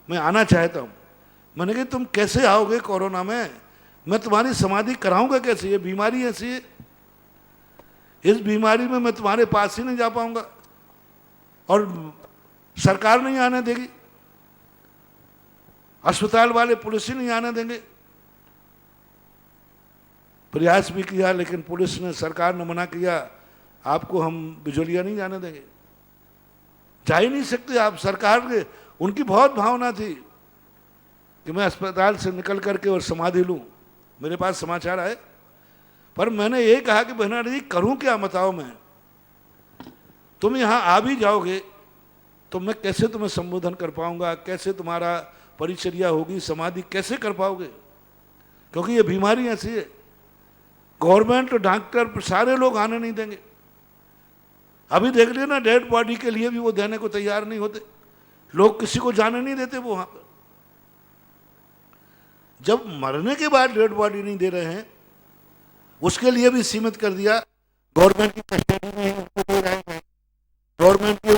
मैं आना चाहता हूं। मैंने कहा तुम कैसे आओगे कोरोना में, मैं तुम्हारी समाधि कराऊंगा कैसे, ये बीमारी ऐसी है, इस बीमारी में मैं तुम्हारे पास ही नहीं जा पाऊंगा और सरकार नहीं आने देगी, अस्पताल वाले, पुलिस ही नहीं आने देंगे। प्रयास भी किया लेकिन पुलिस ने, सरकार ने मना किया, आपको हम बिजोलिया नहीं जाने देंगे। जा ही नहीं सकते आप। सरकार के उनकी बहुत भावना थी कि मैं अस्पताल से निकल करके और समाधि लूं। मेरे पास समाचार आए, पर मैंने ये कहा कि बहना जी करूं क्या, बताओ। मैं तुम यहां आ भी जाओगे तो मैं कैसे तुम्हें संबोधन कर पाऊंगा, कैसे तुम्हारा परिचर्या होगी, समाधि कैसे कर पाओगे, क्योंकि ये बीमारी ऐसी है। गवर्नमेंट डॉक्टर सारे लोग आने नहीं देंगे। अभी देख लिया ना, डेड बॉडी के लिए भी वो देने को तैयार नहीं होते, लोग किसी को जाने नहीं देते वो वहां पर। जब मरने के बाद डेड बॉडी नहीं दे रहे हैं, उसके लिए भी सीमित कर दिया। गवर्नमेंट की कस्टडी में उनको ले जाएगा, गवर्नमेंट की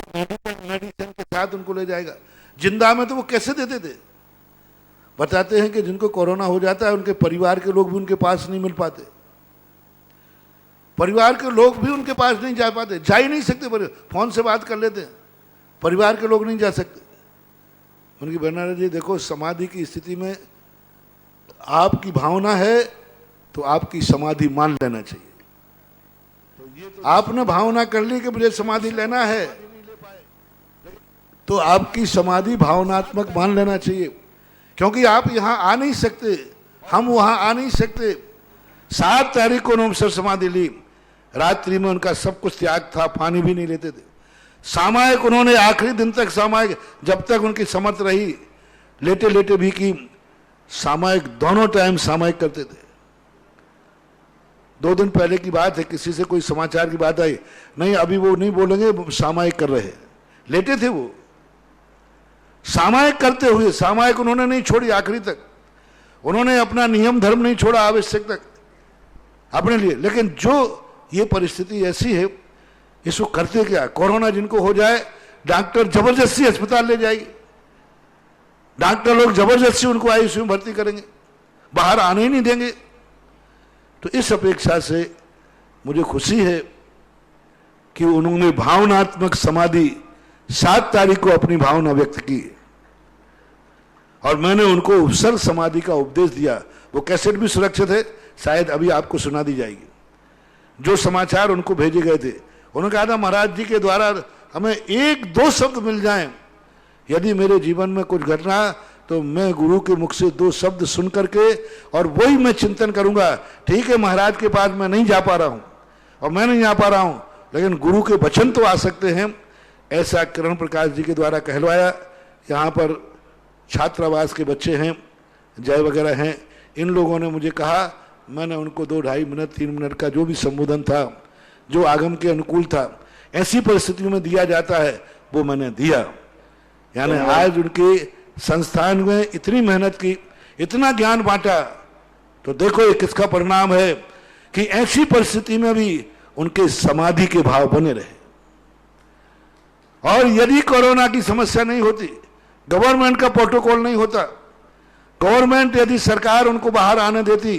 मेडिसिन के साथ उनको ले जाएगा। जिंदा में तो वो कैसे देते थे? बताते हैं कि जिनको कोरोना हो जाता है उनके परिवार के लोग भी उनके पास नहीं मिल पाते, परिवार के लोग भी उनके पास नहीं जा पाते, जा ही नहीं सकते। फोन से बात कर लेते हैं, परिवार के लोग नहीं जा सकते। उनकी बहना जी देखो, समाधि की स्थिति में आपकी भावना है तो आपकी समाधि मान लेना चाहिए। आपने भावना कर ली कि मुझे समाधि लेना है, तो आपकी समाधि भावनात्मक मान लेना चाहिए, क्योंकि आप यहां आ नहीं सकते, हम वहां आ नहीं सकते। 7 तारीख को उन्होंने अवसर समाधि ली, रात्रि में उनका सब कुछ त्याग था, पानी भी नहीं लेते थे। सामायिक उन्होंने आखिरी दिन तक सामायिक, जब तक उनकी समर्थ रही, लेटे लेटे भी की सामायिक, दोनों टाइम सामायिक करते थे। 2 दिन पहले की बात है, किसी से कोई समाचार की बात आई, नहीं अभी वो नहीं बोलेंगे, सामायिक कर रहे, लेटे थे वो। सामायिक करते हुए, सामायिक उन्होंने नहीं छोड़ी आखिरी तक, उन्होंने अपना नियम धर्म नहीं छोड़ा आवश्यक तक अपने लिए। लेकिन जो ये परिस्थिति ऐसी है, इसको करते क्या? कोरोना जिनको हो जाए, डॉक्टर जबरदस्ती अस्पताल ले जाएगी, डॉक्टर लोग जबरदस्ती उनको आईसीयू में भर्ती करेंगे, बाहर आने ही नहीं देंगे। तो इस अपेक्षा से मुझे खुशी है कि उन्होंने भावनात्मक समाधि 7 तारीख को अपनी भावना व्यक्त की, और मैंने उनको उपसर्ग समाधि का उपदेश दिया। वो कैसेट भी सुरक्षित है, शायद अभी आपको सुना दी जाएगी। जो समाचार उनको भेजे गए थे, उन्होंने कहा था महाराज जी के द्वारा हमें 1-2 शब्द मिल जाएं, यदि मेरे जीवन में कुछ घटना, तो मैं गुरु के मुख से 2 शब्द सुन करके और वही मैं चिंतन करूंगा। ठीक है, महाराज के पास मैं नहीं जा पा रहा हूं और मैं नहीं आ पा रहा हूं, लेकिन गुरु के वचन तो आ सकते हैं। ऐसा किरण प्रकाश जी के द्वारा कहलवाया। यहाँ पर छात्रावास के बच्चे हैं, जय वगैरह हैं, इन लोगों ने मुझे कहा, मैंने उनको 2-2.5 मिनट 3 मिनट का जो भी संबोधन था, जो आगम के अनुकूल था, ऐसी परिस्थितियों में दिया जाता है, वो मैंने दिया। यानी आज उनके संस्थान में इतनी मेहनत की, इतना ज्ञान बांटा, तो देखो ये किसका परिणाम है कि ऐसी परिस्थिति में भी उनके समाधि के भाव बने रहे। और यदि कोरोना की समस्या नहीं होती, गवर्नमेंट का प्रोटोकॉल नहीं होता, गवर्नमेंट यदि सरकार उनको बाहर आने देती,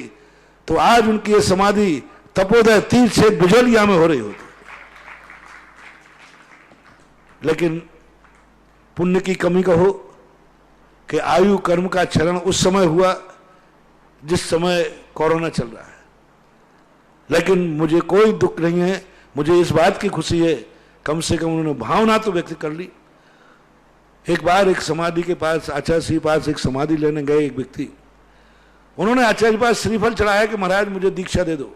तो आज उनकी ये समाधि तपोदय तीर्थ से बिजलिया में हो रही होती। लेकिन पुण्य की कमी कहो कि आयु कर्म का चरण उस समय हुआ जिस समय कोरोना चल रहा है। लेकिन मुझे कोई दुख नहीं है, मुझे इस बात की खुशी है, कम से कम उन्होंने भावना तो व्यक्त कर ली। एक बार एक समाधि के पास, आचार्य जी के पास एक समाधि लेने गए एक व्यक्ति, उन्होंने आचार्य के पास श्रीफल चढ़ाया कि महाराज मुझे दीक्षा दे दो,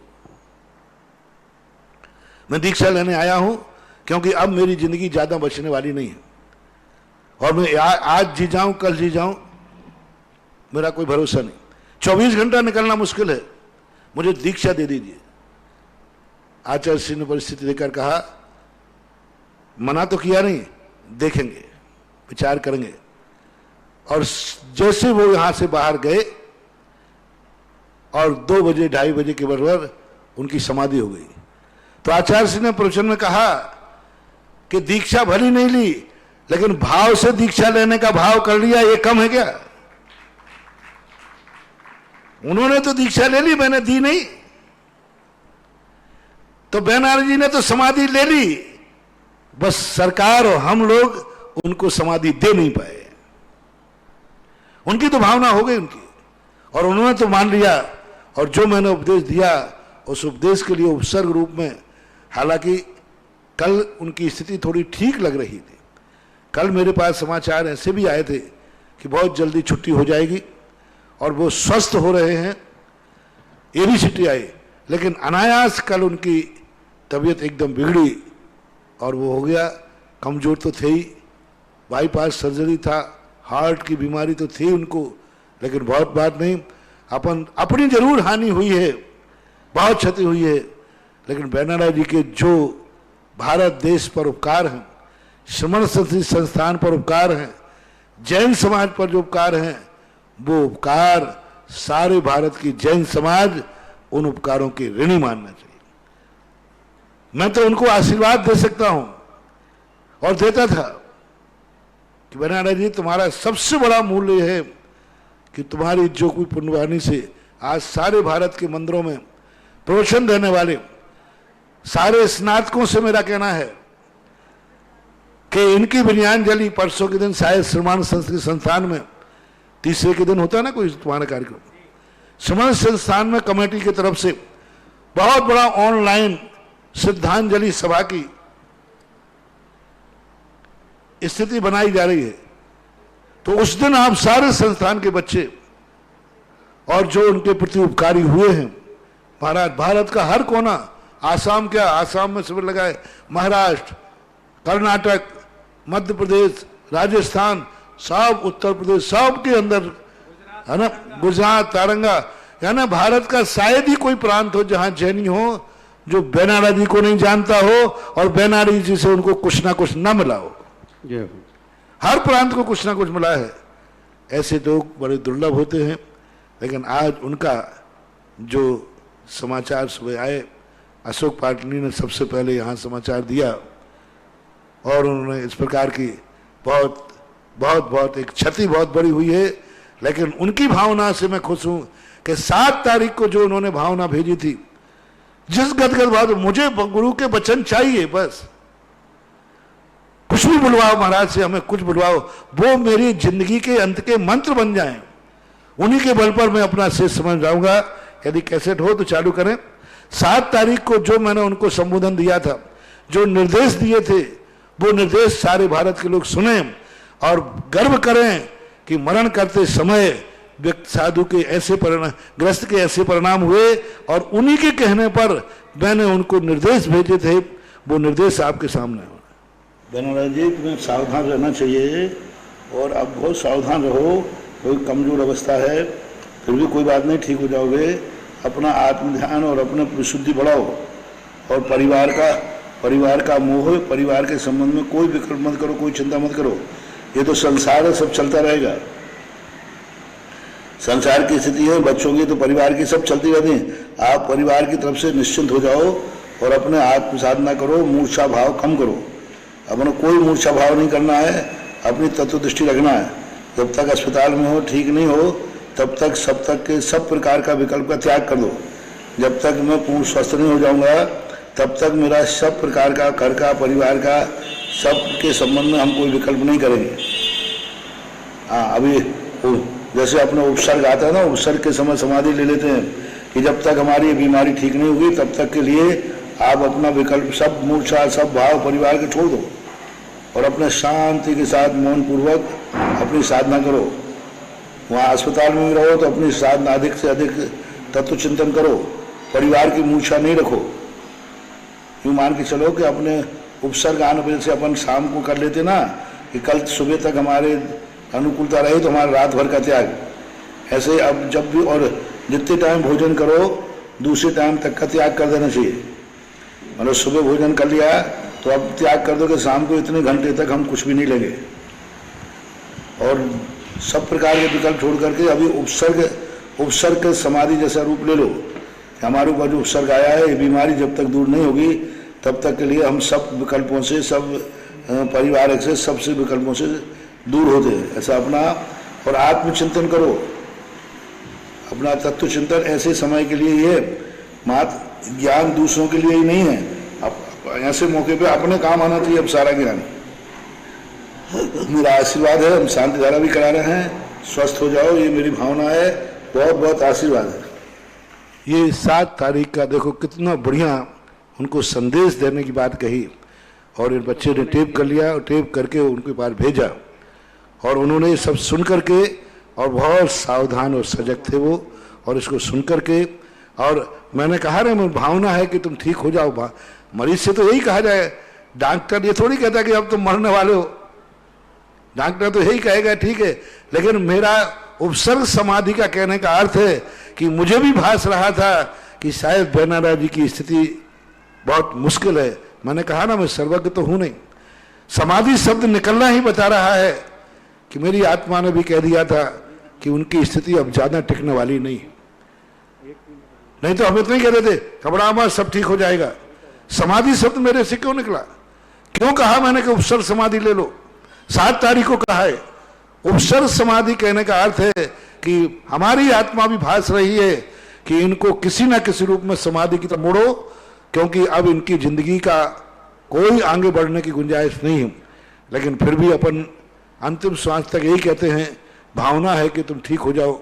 मैं दीक्षा लेने आया हूं, क्योंकि अब मेरी जिंदगी ज्यादा बचने वाली नहीं है, और मैं आज जी जाऊं कल जी जाऊं, मेरा कोई भरोसा नहीं, 24 घंटा निकलना मुश्किल है, मुझे दीक्षा दे दीजिए। आचार्य श्री ने परिस्थिति देखकर कहा, मना तो किया नहीं, देखेंगे, विचार करेंगे। और जैसे वो यहां से बाहर गए और 2 बजे 2:30 बजे के बराबर उनकी समाधि हो गई। तो आचार्य श्री ने प्रवचन में कहा कि दीक्षा भली नहीं ली, लेकिन भाव से दीक्षा लेने का भाव कर लिया, ये कम है क्या? उन्होंने तो दीक्षा ले ली, मैंने दी नहीं। तो बेनारी जी ने तो समाधि ले ली, बस सरकार और हम लोग उनको समाधि दे नहीं पाए। उनकी तो भावना हो गई उनकी, और उन्होंने तो मान लिया, और जो मैंने उपदेश दिया उस उपदेश के लिए उपसर्ग रूप में, हालांकि कल उनकी स्थिति थोड़ी ठीक लग रही थी, कल मेरे पास समाचार ऐसे भी आए थे कि बहुत जल्दी छुट्टी हो जाएगी और वो स्वस्थ हो रहे हैं, ये भी छुट्टी आई, लेकिन अनायास कल उनकी तबीयत एकदम बिगड़ी और वो हो गया। कमजोर तो थे ही, बाईपास सर्जरी था, हार्ट की बीमारी तो थी उनको, लेकिन बहुत बात नहीं, अपनी जरूर हानि हुई है, बहुत क्षति हुई है, लेकिन बेनाडा जी के जो भारत देश पर उपकार हैं, श्रमण संस्थान पर उपकार हैं, जैन समाज पर जो उपकार हैं, वो उपकार सारे भारत की जैन समाज उन उपकारों के ऋणी मानना चाहिए। मैं तो उनको आशीर्वाद दे सकता हूं और देता था कि बेनाडा जी, तुम्हारा सबसे बड़ा मूल्य है कि तुम्हारी जो कोई पुण्यवाणी से आज सारे भारत के मंदिरों में प्रवचन देने वाले सारे स्नातकों से मेरा कहना है कि इनकी विनयांजलि परसों के दिन शायद श्रमण संस्कृत संस्थान में तीसरे के दिन होता है ना कोई तुम्हारा कार्यक्रम, श्रमण संस्थान में कमेटी की तरफ से बहुत बड़ा ऑनलाइन श्रद्धांजलि सभा की स्थिति बनाई जा रही है। तो उस दिन आप सारे संस्थान के बच्चे और जो उनके प्रति उपकारी हुए हैं, महाराज भारत का हर कोना, आसाम क्या, आसाम में शिविर लगाए, महाराष्ट्र, कर्नाटक, मध्य प्रदेश, राजस्थान, सब उत्तर प्रदेश, सब के अंदर है ना, गुजरात, तारंगा, है ना, भारत का शायद ही कोई प्रांत हो जहां जैनी हो जो बेनाडा जी को नहीं जानता हो और बेनाडा जी से उनको कुछ ना कुछ न मिला हो। हर प्रांत को कुछ ना कुछ मिला है। ऐसे लोग बड़े दुर्लभ होते हैं, लेकिन आज उनका जो समाचार सुबह आए, अशोक पाटनी ने सबसे पहले यहाँ समाचार दिया और उन्होंने इस प्रकार की बहुत बहुत बहुत एक क्षति बहुत बड़ी हुई है, लेकिन उनकी भावना से मैं खुश हूँ कि 7 तारीख को जो उन्होंने भावना भेजी थी, जिस गदगद बात, मुझे गुरु के वचन चाहिए, बस कुछ भी बुलवाओ महाराज से, हमें कुछ बुलवाओ, वो मेरी जिंदगी के अंत के मंत्र बन जाएं, उन्हीं के बल पर मैं अपना शेष समझ जाऊंगा। यदि कैसेट हो तो चालू करें। 7 तारीख को जो मैंने उनको संबोधन दिया था, जो निर्देश दिए थे, वो निर्देश सारे भारत के लोग सुने और गर्व करें कि मरण करते समय व्यक्ति साधु के ऐसे परिणाम, ग्रस्त के ऐसे परिणाम हुए और उन्हीं के कहने पर मैंने उनको निर्देश भेजे थे, वो निर्देश आपके सामने हो। बेनाडा जी, तुम्हें सावधान रहना चाहिए और अब बहुत सावधान रहो, कोई कमजोर अवस्था है, फिर भी कोई बात नहीं, ठीक हो जाओगे। अपना आत्म ध्यान और अपने विशुद्धि बढ़ाओ और परिवार का मोह, परिवार के संबंध में कोई विकल्प मत करो, कोई चिंता मत करो। ये तो संसार है, सब चलता रहेगा, संसार की स्थिति है, बच्चों की तो परिवार की सब चलती रहती है। आप परिवार की तरफ से निश्चिंत हो जाओ और अपने आत्म साधना करो, मूर्छा भाव कम करो। अपने कोई मूर्छा भाव नहीं करना है, अपनी तत्व दृष्टि रखना है। जब तक अस्पताल में हो, ठीक नहीं हो, तब तक सब प्रकार का विकल्प का त्याग कर दो। जब तक मैं पूर्ण स्वस्थ नहीं हो जाऊंगा, तब तक मेरा सब प्रकार का, घर का, परिवार का, सब के संबंध में हम कोई विकल्प नहीं करेंगे। हाँ, अभी जैसे अपने उपसर्ग आता है ना, उपसर्ग के समय समाधि ले लेते हैं कि जब तक हमारी बीमारी ठीक नहीं होगी तब तक के लिए आप अपना विकल्प, सब मूर्छा, सब भाव परिवार के छोड़ दो और अपने शांति के साथ मौन पूर्वक अपनी साधना करो। वहाँ अस्पताल में भी रहो तो अपनी साधना अधिक से अधिक तत्व चिंतन करो, परिवार की मूर्छा नहीं रखो। यूँ मान के चलो कि अपने उपसर्ग आने वजह से अपन शाम को कर लेते ना कि कल सुबह तक हमारे अनुकूलता रही तो हमारा रात भर का त्याग। ऐसे अब जब भी और जितने टाइम भोजन करो दूसरे टाइम तक का त्याग कर देना चाहिए। मतलब सुबह भोजन कर लिया तो अब त्याग कर दो कि शाम को इतने घंटे तक हम कुछ भी नहीं लेंगे। और सब प्रकार के विकल्प छोड़ करके अभी उपसर्ग के समाधि जैसा रूप ले लो। हमारे ऊपर जो उपसर्ग आया है, ये बीमारी जब तक दूर नहीं होगी तब तक के लिए हम सब विकल्पों से, सब परिवार से, सबसे विकल्पों से दूर होते हैं। ऐसा अपना और आत्मचिंतन करो, अपना तत्व चिंतन ऐसे समय के लिए ये मात्र ज्ञान दूसरों के लिए ही नहीं है, अब ऐसे मौके पे अपने काम आना चाहिए। अब सारा ज्ञान मेरा आशीर्वाद है, हम शांति धारा भी करा रहे हैं, स्वस्थ हो जाओ, ये मेरी भावना है। बहुत बहुत आशीर्वाद है। ये 7 तारीख का देखो कितना बढ़िया उनको संदेश देने की बात कही और इन बच्चे ने टेप कर लिया और टेप करके उनके पास भेजा, और उन्होंने ये सब सुन करके, और बहुत सावधान और सजग थे वो, और इसको सुन करके, और मैंने कहा रे मैं भावना है कि तुम ठीक हो जाओ। मरीज से तो यही कहा जाए, डॉक्टर ये थोड़ी कहता कि अब तुम मरने वाले हो, डॉक्टर तो यही कहेगा ठीक है। लेकिन मेरा उपसर्ग समाधि का कहने का अर्थ है कि मुझे भी भास रहा था कि शायद बैनारा जी की स्थिति बहुत मुश्किल है। मैंने कहा ना मैं सर्वज्ञ तो हूं नहीं, समाधि शब्द निकलना ही बता रहा है कि मेरी आत्मा ने भी कह दिया था कि उनकी स्थिति अब ज्यादा टिकने वाली नहीं। नहीं तो हम इतना ही कहते थे घबरा मत सब ठीक हो जाएगा। समाधि शब्द मेरे से क्यों निकला, क्यों कहा मैंने कि उपसर्ग समाधि ले लो, 7 तारीख को कहा है। उपसर्ग समाधि कहने का अर्थ है कि हमारी आत्मा भी भास रही है कि इनको किसी ना किसी रूप में समाधि की तरफ मोड़ो, क्योंकि अब इनकी जिंदगी का कोई आगे बढ़ने की गुंजाइश नहीं है। लेकिन फिर भी अपन अंतिम श्वास तक यही कहते हैं, भावना है कि तुम ठीक हो जाओ।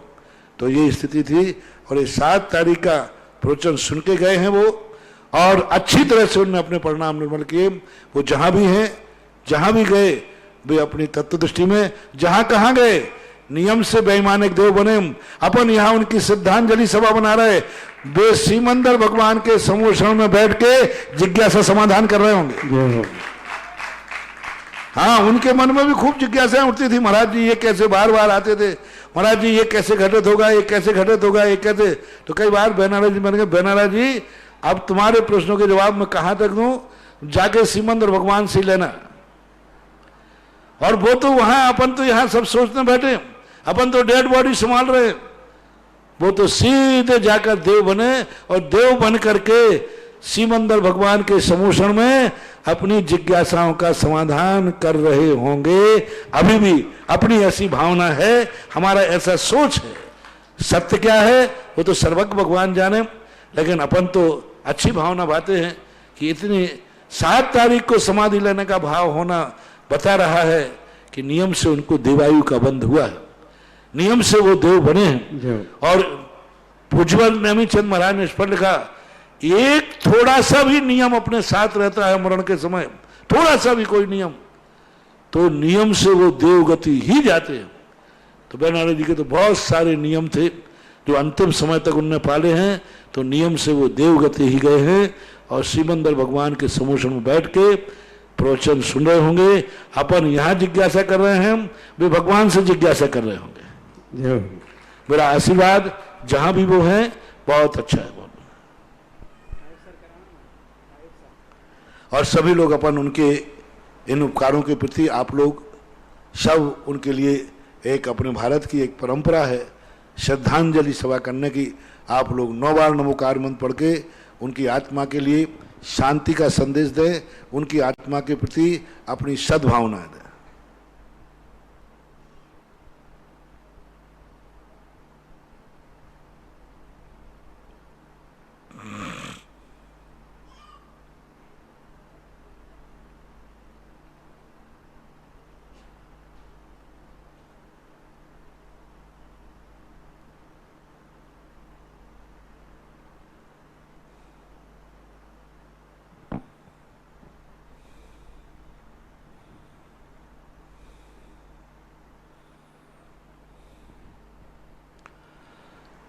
तो ये स्थिति थी, और ये 7 तारीख का प्रवचन सुन के गए हैं वो, और अच्छी तरह से उन्होंने अपने परिणाम निर्मल किए। वो जहां भी हैं, जहां भी गए, वे अपनी तत्व दृष्टि में जहां कहां गए नियम से बेईमानिक देव बने। अपन यहाँ उनकी श्रद्धांजलि सभा बना रहे, वे सीमंदर भगवान के समूह में बैठ के जिज्ञासा समाधान कर रहे होंगे। हाँ, उनके मन में भी खूब जिज्ञासाएं उठती थी, महाराज जी ये कैसे, बार बार आते थे, महाराज जी ये कैसे घटित होगा, ये कैसे घटित होगा, ये कैसे। तो कई बार बैनारा जी मैंने कहा बैनारा जी अब तुम्हारे प्रश्नों के जवाब मैं कहां तक दूं, जाके सीमंदर भगवान से लेना। और वो तो वहां, अपन तो यहां सब सोचने बैठे, अपन तो डेड बॉडी संभाल रहे, वो तो सीधे जाकर देव बने, और देव बन करके सीमंदर भगवान के समूषण में अपनी जिज्ञासाओं का समाधान कर रहे होंगे। अभी भी अपनी ऐसी भावना है, हमारा ऐसा सोच है। सत्य क्या है वो तो सर्वज्ञ भगवान जाने, लेकिन अपन तो अच्छी भावना बातें हैं कि इतनी 7 तारीख को समाधि लेने का भाव होना बता रहा है कि नियम से उनको देवायु का बंध हुआ है, नियम से वो देव बने हैं। और पूज्यवल नेमीचंद महाराज ने इस पर लिखा, एक थोड़ा सा भी नियम अपने साथ रहता है मरण के समय, थोड़ा सा भी कोई नियम, तो नियम से वो देवगति ही जाते हैं। तो बैनारा जी के तो बहुत सारे नियम थे जो अंतिम समय तक उनने पाले हैं, तो नियम से वो देवगति ही गए हैं। और श्रीमंदर भगवान के समूह में बैठ के प्रवचन सुन रहे होंगे। अपन यहाँ जिज्ञासा कर रहे हैं, वे भगवान से जिज्ञासा कर रहे होंगे। मेरा आशीर्वाद जहां भी वो है बहुत अच्छा है। और सभी लोग अपन उनके इन उपकारों के प्रति, आप लोग सब उनके लिए एक अपने भारत की एक परंपरा है श्रद्धांजलि सभा करने की। आप लोग 9 बार नमोकार मंत्र पढ़ के उनकी आत्मा के लिए शांति का संदेश दें, उनकी आत्मा के प्रति अपनी सद्भावना दें।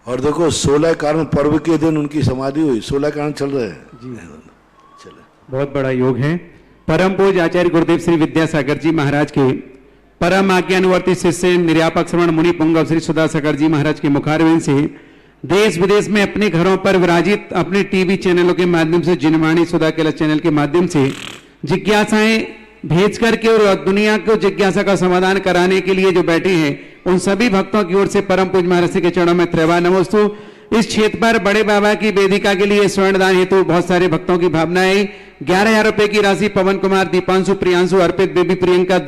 और देखो 16 कारण पर्व के दिन उनकी समाधि हुई, 16 कारण चल रहे हैं जी। चले, बहुत बड़ा योग है। परम पूज्य आचार्य गुरुदेव श्री विद्यासागर जी महाराज के परम आज्ञानुवर्ती शिष्य निर्यापक श्रवण मुनि पुंगव श्री सुधासागर जी महाराज के मुखारविंद से देश विदेश में अपने घरों पर विराजित अपने टीवी चैनलों के माध्यम से, जिनवाणी सुधा कैलाश चैनल के माध्यम से जिज्ञासाएं भेज करके और दुनिया को जिज्ञासा का समाधान कराने के लिए जो बैठे हैं, उन सभी भक्तों की ओर से परम पूज्य महाराज के चरणों में त्रैवा नमोस्तु। इस क्षेत्र पर बड़े बाबा की वेदिका के लिए स्वर्ण दान हेतु बहुत सारे भक्तों की भावनाएं 11,000 रुपए की राशि पवन कुमार, दीपांशु, प्रियांशु, अर्पित, बेबी प्रियंका,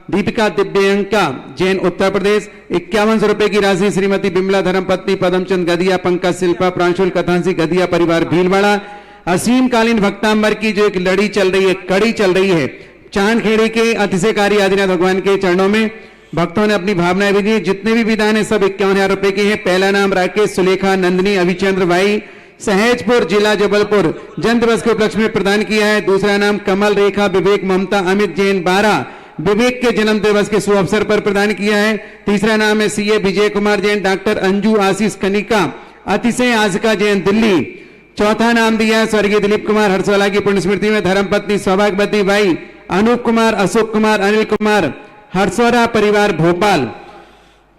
दीपिका, दिव्यांका जैन उत्तर प्रदेश। 5100 रुपए की राशि श्रीमती बिमला धर्मपत्नी, पदमचंद गदिया, पंकज शिल्पा, प्रांशुल कथांसी गदिया परिवार भीलवाड़ा। असीम कालीन भक्तांबर की जो एक लड़ी चल रही है, कड़ी चल रही है, चांदखेड़ी के अतिशयकारी आदिनाथ भगवान के चरणों में भक्तों ने अपनी भावनाएं भी दी। जितने भी विधान है सब 51,000 रुपए के हैं। पहला नाम राकेश, सुलेखा, नंदिनी, अभिचंद्र भाई, सहजपुर जिला जबलपुर जन्म दिवस के उपलक्ष्य में प्रदान किया है। दूसरा नाम कमल रेखा विवेक ममता अमित जैन 12 विवेक के जन्म दिवस के शुभ अवसर पर प्रदान किया है। तीसरा नाम है सीए विजय कुमार जैन डॉक्टर अंजू आशीष कनिका अतिशय आजका जैन दिल्ली। चौथा नाम दिया है स्वर्गीय दिलीप कुमार हरसोला की पुण्य स्मृति में धर्मपत्नी सौभाग्यवती भाई अनूप कुमार अशोक कुमार अनिल कुमार हरसोरा परिवार भोपाल।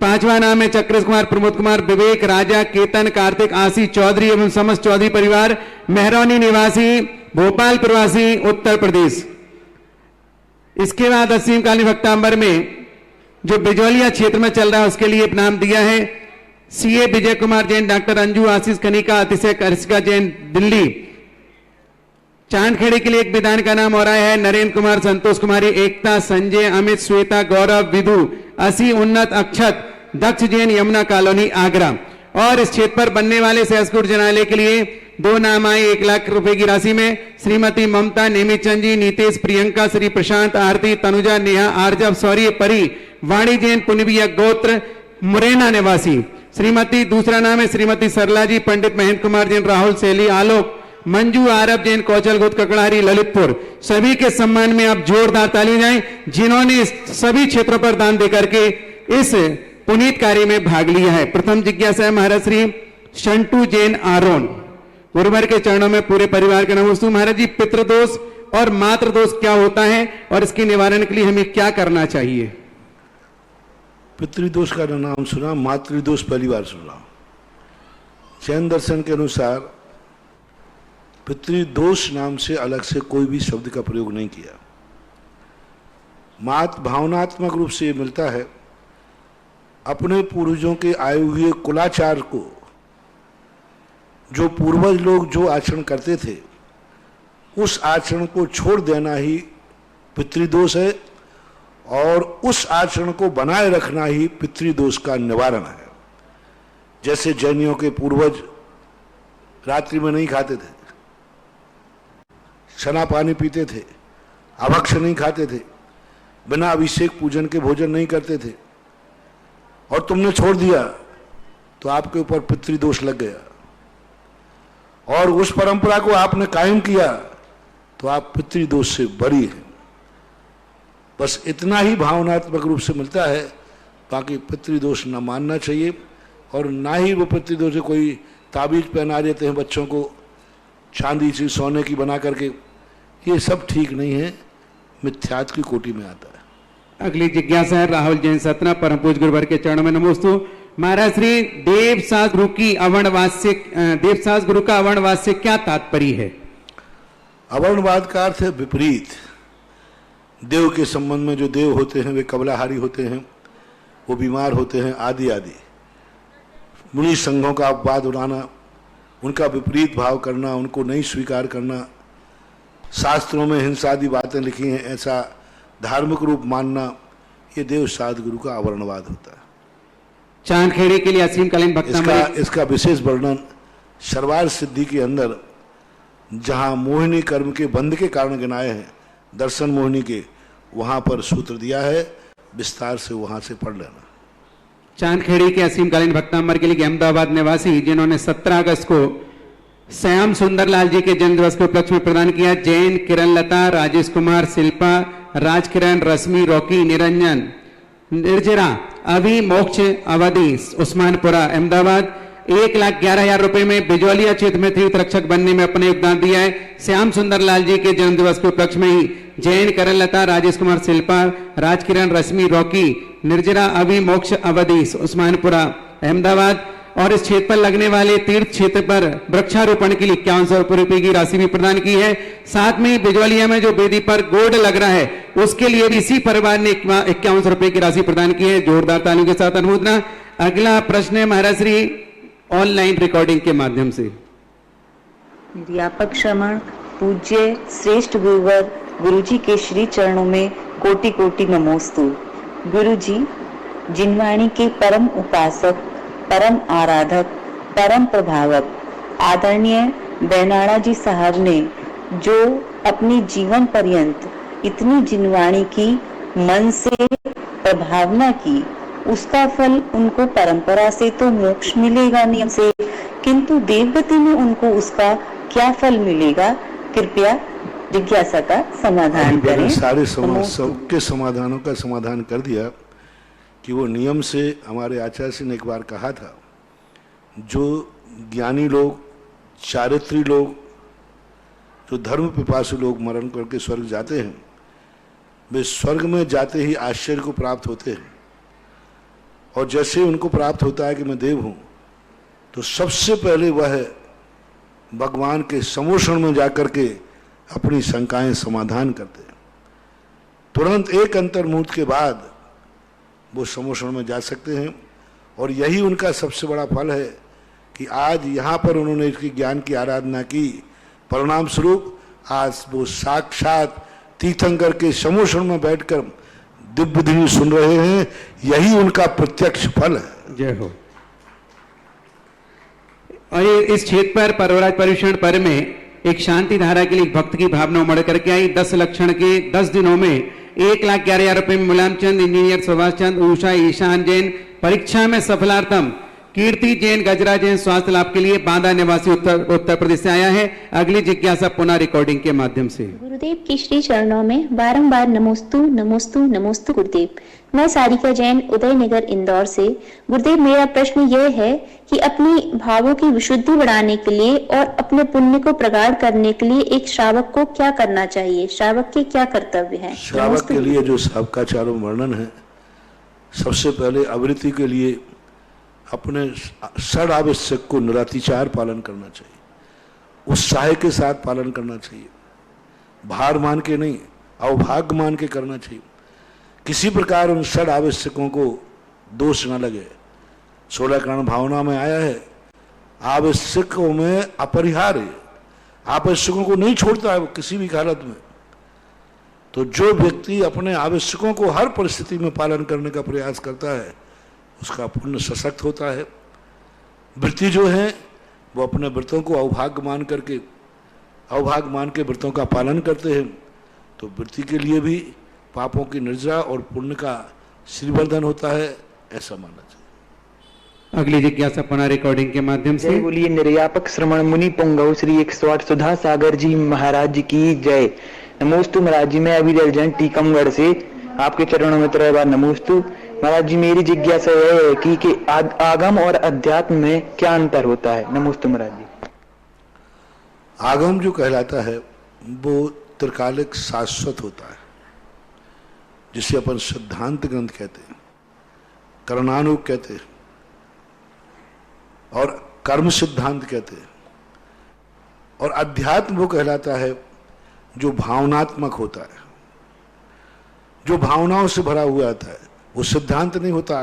पांचवा नाम है चक्रेश कुमार प्रमोद कुमार विवेक राजा केतन कार्तिक आशीष चौधरी एवं समस्त चौधरी परिवार मेहरौनी निवासी भोपाल प्रवासी उत्तर प्रदेश। इसके बाद असीमकालीन भक्तांबर में जो बिजौलिया क्षेत्र में चल रहा है उसके लिए नाम दिया है सीए विजय कुमार जैन डॉक्टर अंजू आशीष कनिका अतिशय कर्षिका जैन दिल्ली। चांदखेड़े के लिए एक विधान का नाम और आया है नरेंद्र कुमार संतोष कुमारी एकता संजय अमित श्वेता गौरव विधु असी उन्नत अक्षत दक्ष जैन यमुना कॉलोनी आगरा। और इस क्षेत्र पर बनने वाले सहसपुर जनालय के लिए 2 नाम आए 1 लाख रुपए की राशि में श्रीमती ममता नेमीचंद जी नीतेश प्रियंका श्री प्रशांत आरती तनुजा नेहा आर्जव सौर्य परी वाणी जैन पुनबिया गोत्र मुरैना निवासी। श्रीमती दूसरा नाम है श्रीमती सरला जी पंडित महेंद्र कुमार जैन राहुल सैली आलोक मंजू आरब जैन कौशल गुप्त ककड़ारी ललितपुर। सभी के सम्मान में आप जोरदार ताली जाएं जिन्होंने सभी क्षेत्रों पर दान देकर के इस पुनीत कार्य में भाग लिया है। प्रथम जिज्ञासा है महाराज श्री शंटू जैन आरोन गुरुवर के चरणों में पूरे परिवार के नमोस्तु। महाराज जी पितृदोष और मातृदोष क्या होता है और इसके निवारण के लिए हमें क्या करना चाहिए? पितृदोष का नाम सुना, मातृदोष पहली बार सुना। जैन दर्शन के अनुसार पितृदोष नाम से अलग से कोई भी शब्द का प्रयोग नहीं किया। मात भावनात्मक रूप से मिलता है अपने पूर्वजों के आए हुए कुलाचार को, जो पूर्वज लोग जो आचरण करते थे उस आचरण को छोड़ देना ही पितृदोष है और उस आचरण को बनाए रखना ही पितृदोष का निवारण है। जैसे जैनियों के पूर्वज रात्रि में नहीं खाते थे, छना पानी पीते थे, अभक्ष नहीं खाते थे, बिना अभिषेक पूजन के भोजन नहीं करते थे और तुमने छोड़ दिया तो आपके ऊपर पितृदोष लग गया। और उस परंपरा को आपने कायम किया तो आप पितृदोष से बरी हैं। बस इतना ही भावनात्मक रूप से मिलता है, बाकी पितृदोष न मानना चाहिए और ना ही वो पितृदोष से कोई ताबीज पहना देते हैं बच्चों को चांदी से सोने की बना करके, ये सब ठीक नहीं है, मिथ्यात की कोटि में आता है। अगली जिज्ञासा है राहुल जैन सतना परम पूज्य गुरुवर के चरणों में नमोस्तु। महाराज श्री देवसास गुरु का अवर्णवाद से क्या तात्पर्य है? अवर्णवाद का अर्थ है विपरीत। देव के संबंध में जो देव होते हैं वे कबलाहारी होते हैं, वो बीमार होते हैं आदि आदि। मुनि संघों का अपवाद उड़ाना, उनका विपरीत भाव करना, उनको नहीं स्वीकार करना, शास्त्रों में हिंसा आदि बातें लिखी हैं ऐसा धार्मिक रूप मानना, ये देव साध गुरु का अवर्णवाद होता है। चांदखेड़ी के लिए असीमकालीन भक्तामृत इसका विशेष वर्णन शर्वार सिद्धि के अंदर जहां मोहिनी कर्म के बंध के कारण गिनाए हैं, दर्शन मोहिनी के, वहां पर सूत्र दिया है, विस्तार से वहां से पढ़ लेना। चांदखेड़ी के असीमकालीन भक्तांबर के लिए अहमदाबाद निवासी जिन्होंने 17 अगस्त को श्याम सुंदरलाल जी के जन्म दिवस के उपलक्ष्य में प्रदान किया, जैन किरण लता राजेश कुमार शिल्पा राजकिरण रश्मि रॉकी निरंजन निर्जरा अभी मोक्ष अवधि उस्मानपुरा अहमदाबाद 1,11,000 रुपए में बिजौलिया क्षेत्र में तीर्थ रक्षक बनने में अपने योगदान दिया है। श्याम सुंदरलाल जी के जन्म दिवस के उपलक्ष्य में ही जैन करण लता राजेश कुमार शिल्पा राजकिरण रश्मि रॉकी निर्जरा अभी मोक्ष अवधि उस्मानपुरा अहमदाबाद। और इस क्षेत्र पर लगने वाले तीर्थ क्षेत्र पर वृक्षारोपण के लिए 5100 रुपए की राशि भी प्रदान की है। साथ में बिजौलिया में जो वेदी पर गोड लग रहा है उसके लिए भी इसी परिवार ने 5100 रुपए की राशि प्रदान की है। जोरदार तालियों के साथ अनुमोदना। अगला प्रश्न है महाराज श्री ऑनलाइन रिकॉर्डिंग के माध्यम से। व्यापक श्रवण पूज्य श्रेष्ठ गुरुवर गुरुजी के श्री चरणों में कोटि कोटि नमोस्तु। गुरुजी जिनवाणी के परम उपासक परम आराधक परम प्रभावक आदरणीय बैनाड़ा जी साहब ने जो अपनी जीवन पर्यंत इतनी जिनवाणी की मन से प्रभावना की, उसका फल उनको परंपरा से तो मोक्ष मिलेगा नहीं, से किंतु देववती में उनको उसका क्या फल मिलेगा, कृपया जिज्ञासा का समाधान करें। सारे सबके समाधानों का समाधान कर दिया कि वो नियम से हमारे आचार्य जी ने एक बार कहा था, जो ज्ञानी लोग, चारित्री लोग, जो धर्म पिपासु लोग मरण करके स्वर्ग जाते हैं, वे स्वर्ग में जाते ही आश्चर्य को प्राप्त होते हैं। और जैसे उनको प्राप्त होता है कि मैं देव हूँ, तो सबसे पहले वह भगवान के समोषण में जाकर के अपनी शंकाएं समाधान करते हैं। तुरंत एक अंतर्मुहूर्त के बाद वो समोषण में जा सकते हैं। और यही उनका सबसे बड़ा फल है कि आज यहाँ पर उन्होंने इसकी ज्ञान की आराधना की, परिणाम स्वरूप आज वो साक्षात तीर्थंकर के समोषण में बैठकर दिव्य ध्वनि सुन रहे हैं। यही उनका प्रत्यक्ष फल है। जय हो। और ये इस क्षेत्र पर परवराज पर्युषण पर्व में एक शांति धारा के लिए भक्त की भावना उमड़ करके आई। 10 लक्षण के 10 दिनों में 1,11,000 रुपए में मुलायम चंद, इंजीनियर सुभाष चंद, उषा ईशान जैन परीक्षा में सफलार्थम, कीर्ति जैन, गजरा जैन स्वास्थ्य लाभ के लिए बांदा निवासी उत्तर प्रदेश से आया है। अगली जिज्ञासा पुनः रिकॉर्डिंग के माध्यम से। गुरुदेव की श्री चरणों में बारंबार नमोस्तु नमोस्तु नमोस्तु गुरुदेव। मैं सारिका जैन, उदयनगर इंदौर से। गुरुदेव, मेरा प्रश्न यह है कि अपनी भावों की विशुद्धि बढ़ाने के लिए और अपने पुण्य को प्रगाढ़ करने के लिए एक श्रावक को क्या करना चाहिए? श्रावक के क्या कर्तव्य हैं? श्रावक के लिए जो सबकाचारों वर्णन है, सबसे पहले आवृत्ति के लिए अपने षड आवश्यक को निरातिचार पालन करना चाहिए, उत्साह के साथ पालन करना चाहिए, भार मान के नहीं, अवभाग्य मान के करना चाहिए। किसी प्रकार उन षड आवश्यकों को दोष न लगे। 16 कारण भावना में आया है, आवश्यकों में अपरिहार्य, आवश्यकों को नहीं छोड़ता है वो किसी भी हालत में। तो जो व्यक्ति अपने आवश्यकों को हर परिस्थिति में पालन करने का प्रयास करता है, उसका पुण्य सशक्त होता है। वृत्ति जो है वो अपने व्रतों को अवभाग्य मान के व्रतों का पालन करते हैं, तो वृत्ति के लिए भी पापों की निर्जरा और पुण्य का श्रीवर्धन होता है, ऐसा मानना चाहिए। अगली जिज्ञासा पुनः रिकॉर्डिंग के माध्यम से। जय बोलिए निर्यापक श्रवण मुनि पुंगव श्री 108 सुधा सागर जी महाराज की जय। नमोस्तु महाराज जी, मैं अभी जैन टीकमगढ़ से आपके चरणों में 3 बार नमोस्तु। महाराज जी, मेरी जिज्ञासा यह है कि आगम और अध्यात्म में क्या अंतर होता है? नमोस्तु महाराज जी। आगम जो कहलाता है वो त्रिकालिक शाश्वत होता है, जिसे अपन सिद्धांत ग्रंथ कहते हैं, करणानुग कहते हैं और कर्म सिद्धांत कहते हैं। और अध्यात्म वो कहलाता है जो भावनात्मक होता है, जो भावनाओं से भरा हुआ आता है। वो सिद्धांत नहीं होता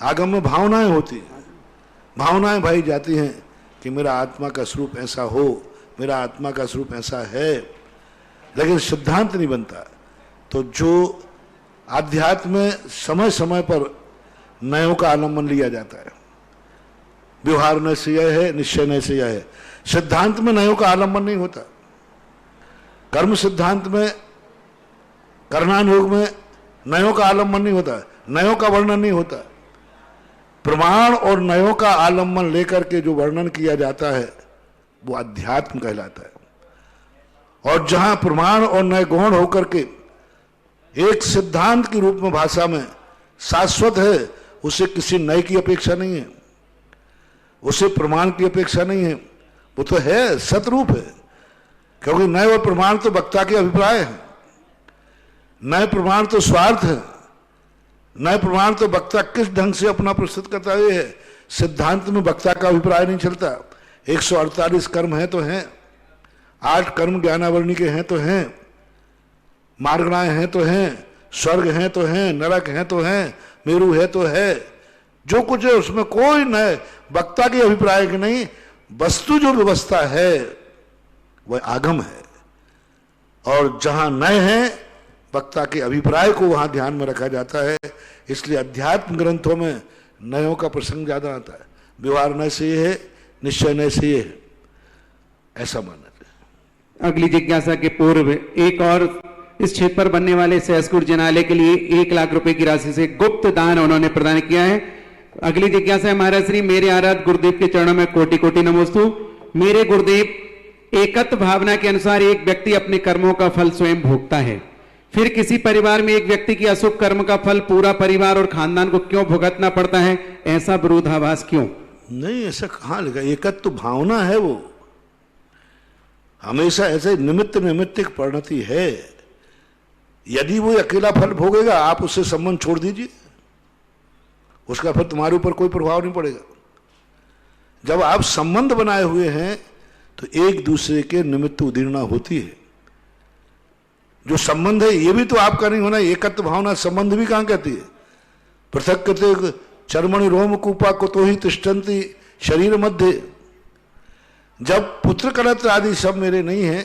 आगम में भावनाएं होती हैं। भावनाएं भाई जाती हैं कि मेरा आत्मा का स्वरूप ऐसा हो, मेरा आत्मा का स्वरूप ऐसा है, लेकिन सिद्धांत नहीं बनता। तो जो आध्यात्म में समय समय पर नयों का आलम्बन लिया जाता है, व्यवहार न से यह है, निश्चय न से यह है। सिद्धांत में नयों का आलम्बन नहीं होता। कर्म सिद्धांत में, कर्णानुयोग में नयों का आलम्बन नहीं होता, नयों का वर्णन नहीं होता। प्रमाण और नयों का आलम्बन लेकर के जो वर्णन किया जाता है वो अध्यात्म कहलाता है। और जहां प्रमाण और नय गौण होकर के एक सिद्धांत के रूप में भाषा में शाश्वत है, उसे किसी नय की अपेक्षा नहीं है, उसे प्रमाण की अपेक्षा नहीं है। वो तो है, सतरूप है, क्योंकि नय और प्रमाण तो वक्ता के अभिप्राय हैं। नय प्रमाण तो स्वार्थ है, नय प्रमाण तो वक्ता किस ढंग से अपना प्रस्तुत करता है। सिद्धांत में वक्ता का अभिप्राय नहीं चलता। 148 कर्म हैं तो हैं, 8 कर्म ज्ञानावरणी के हैं तो हैं, मार्गणाएं हैं तो हैं, स्वर्ग हैं तो हैं, नरक हैं तो हैं, मेरु है तो है। जो कुछ है उसमें कोई नय वक्ता के अभिप्राय की नहीं, वस्तु जो व्यवस्था है वह आगम है। और जहां नय है वक्ता के अभिप्राय को वहां ध्यान में रखा जाता है। इसलिए अध्यात्म ग्रंथों में नयों का प्रसंग ज्यादा आता है। व्यवहार नय से ये है, निश्चय नय से ये है, ऐसा मानना चाहिए। अगली जिज्ञासा के पूर्व एक और इस क्षेत्र पर बनने वाले सहसपुर जनालय के लिए 1 लाख रुपए की राशि से गुप्त दान उन्होंने प्रदान किया है। अगली जिज्ञासा है महाराज श्री मेरे आराध गुरुदेव के चरणों में कोटि कोटि नमोस्तु। मेरे गुरुदेव, एकत्व भावना के अनुसार एक व्यक्ति अपने कर्मों का फल स्वयं भोगता है, फिर किसी परिवार में एक व्यक्ति की अशुभ कर्म का फल पूरा परिवार और खानदान को क्यों भुगतना पड़ता है? ऐसा विरोधाभास क्यों? नहीं, ऐसा कहाँ लिखा? एकत्व भावना है, वो हमेशा ऐसे निमित्त निमित्तिक परिणति है। यदि वो अकेला फल भोगेगा, आप उससे संबंध छोड़ दीजिए, उसका फिर तुम्हारे ऊपर कोई प्रभाव नहीं पड़ेगा। जब आप संबंध बनाए हुए हैं तो एक दूसरे के निमित्त उदीर्णा होती है। जो संबंध है ये भी तो आपका नहीं होना। एकत्व भावना संबंध भी कहां कहती है? पृथक कृते चर्मणि रोम कूपा को तो ही तिष्ठन्ति शरीर मध्य। जब पुत्र कलत्र आदि सब मेरे नहीं है,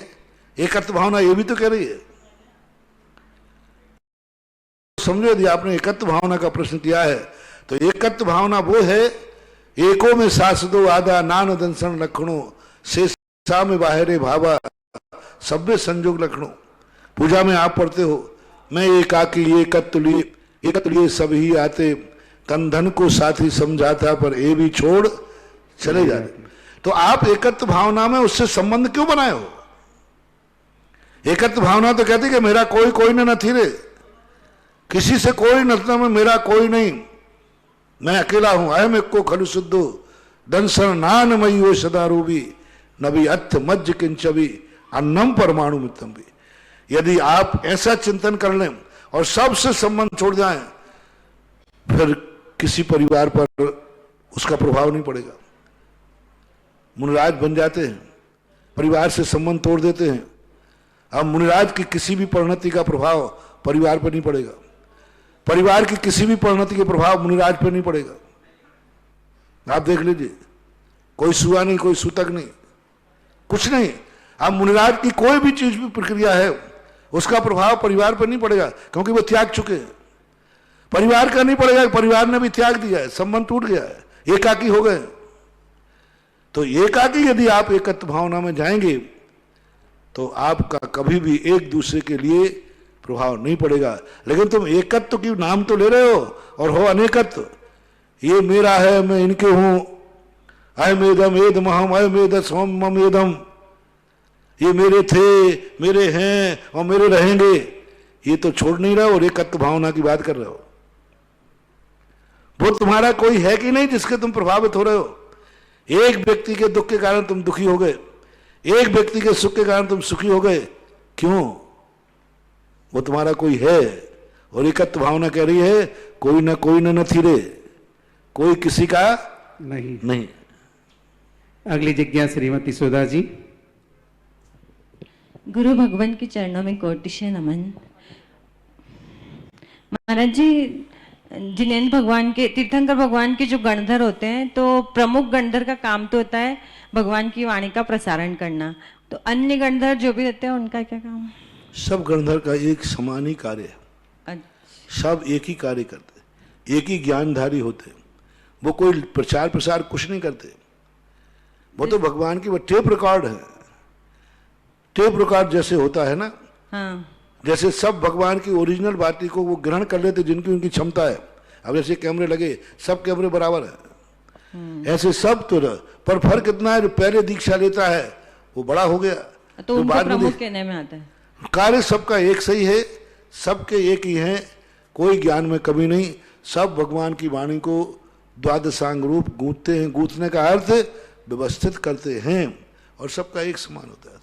एकत्व भावना ये भी तो कह रही है। समझो, यदि आपने एकत्व भावना का प्रश्न किया है तो एकत्व भावना वो है, एको में सास दो आदा नान दंसन लक्षणों से सा में बाहरे भावा सभ्य संजोग लक्षणों। पूजा में आप पढ़ते हो, मैं एकाकी एकत्व लिए सब ही आते, तन धन को साथी समझाता पर ए भी छोड़ चले जाते। तो आप एकत्व भावना में उससे संबंध क्यों बनाए हो? एकत्व भावना तो कहती कि मेरा कोई कोई न थी रे, किसी से कोई नतना में मेरा कोई नहीं, मैं अकेला हूं। अहम एको खलु शुद्धो दंसन नान मई सदा रूबी नबी अथ मज्ज किंचबी अन्नम परमाणु मित्रम भी। यदि आप ऐसा चिंतन कर लें और सबसे संबंध छोड़ जाएं, फिर किसी परिवार पर उसका प्रभाव नहीं पड़ेगा। मुनिराज बन जाते हैं, परिवार से संबंध तोड़ देते हैं। अब मुनिराज की किसी भी परिणति का प्रभाव परिवार पर नहीं पड़ेगा, परिवार की किसी भी परिणति के प्रभाव मुनिराज पर नहीं पड़ेगा। आप देख लीजिए, कोई सुआ नहीं, कोई सूतक नहीं, कुछ नहीं। अब मुनिराज की कोई भी चीज भी प्रक्रिया है, उसका प्रभाव परिवार पर नहीं पड़ेगा, क्योंकि वो त्याग चुके हैं। परिवार का नहीं पड़ेगा, परिवार ने भी त्याग दिया है, संबंध टूट गया है, एकाकी हो गए। तो एकाकी यदि आप एकत्व भावना में जाएंगे तो आपका कभी भी एक दूसरे के लिए प्रभाव नहीं पड़ेगा। लेकिन तुम एकत्व की नाम तो ले रहे हो और हो अनेकत्व। ये मेरा है, मैं इनके हूं, अयमेदम एदमहम अयमेदस्वम मम एदम, ये मेरे थे, मेरे हैं और मेरे रहेंगे, ये तो छोड़ नहीं रहे और एकत्व भावना की बात कर रहे हो। वो तुम्हारा कोई है कि नहीं जिसके तुम प्रभावित हो रहे हो? एक व्यक्ति के दुख के कारण तुम दुखी हो गए, एक व्यक्ति के सुख के कारण तुम सुखी हो गए, क्यों? वो तुम्हारा कोई है। और एकत्व भावना कह रही है कोई न थी रे, कोई किसी का नहीं। अगली जिज्ञासा श्रीमती सुधा जी। गुरु भगवान के चरणों में कोटिशय नमन। महाराज जी, जिनेन्द्र भगवान के, तीर्थंकर भगवान के जो गणधर होते हैं, तो प्रमुख गणधर का काम तो होता है भगवान की वाणी का प्रसारण करना, तो अन्य गणधर जो भी रहते हैं उनका क्या काम? सब गणधर का एक समान ही कार्य है। सब एक ही कार्य करते, एक ही ज्ञानधारी होते। वो कोई प्रचार प्रसार कुछ नहीं करते। वो तो भगवान की वो टेप रिकॉर्ड है। टेप रिकॉर्ड जैसे होता है ना, हाँ, जैसे सब भगवान की ओरिजिनल बात को वो ग्रहण कर लेते जिनकी उनकी क्षमता है। अब जैसे कैमरे लगे, सब कैमरे बराबर है, ऐसे सब तो पर फर्क इतना है, जो पहले दीक्षा लेता है वो बड़ा हो गया, तो उनको प्रमुख कहने में आता है। कार्य सबका एक सही है, सबके एक ही हैं, कोई ज्ञान में कमी नहीं। सब भगवान की वाणी को द्वादशांग रूप गूंथते हैं। गूंथने का अर्थ व्यवस्थित करते हैं और सबका एक समान होता है।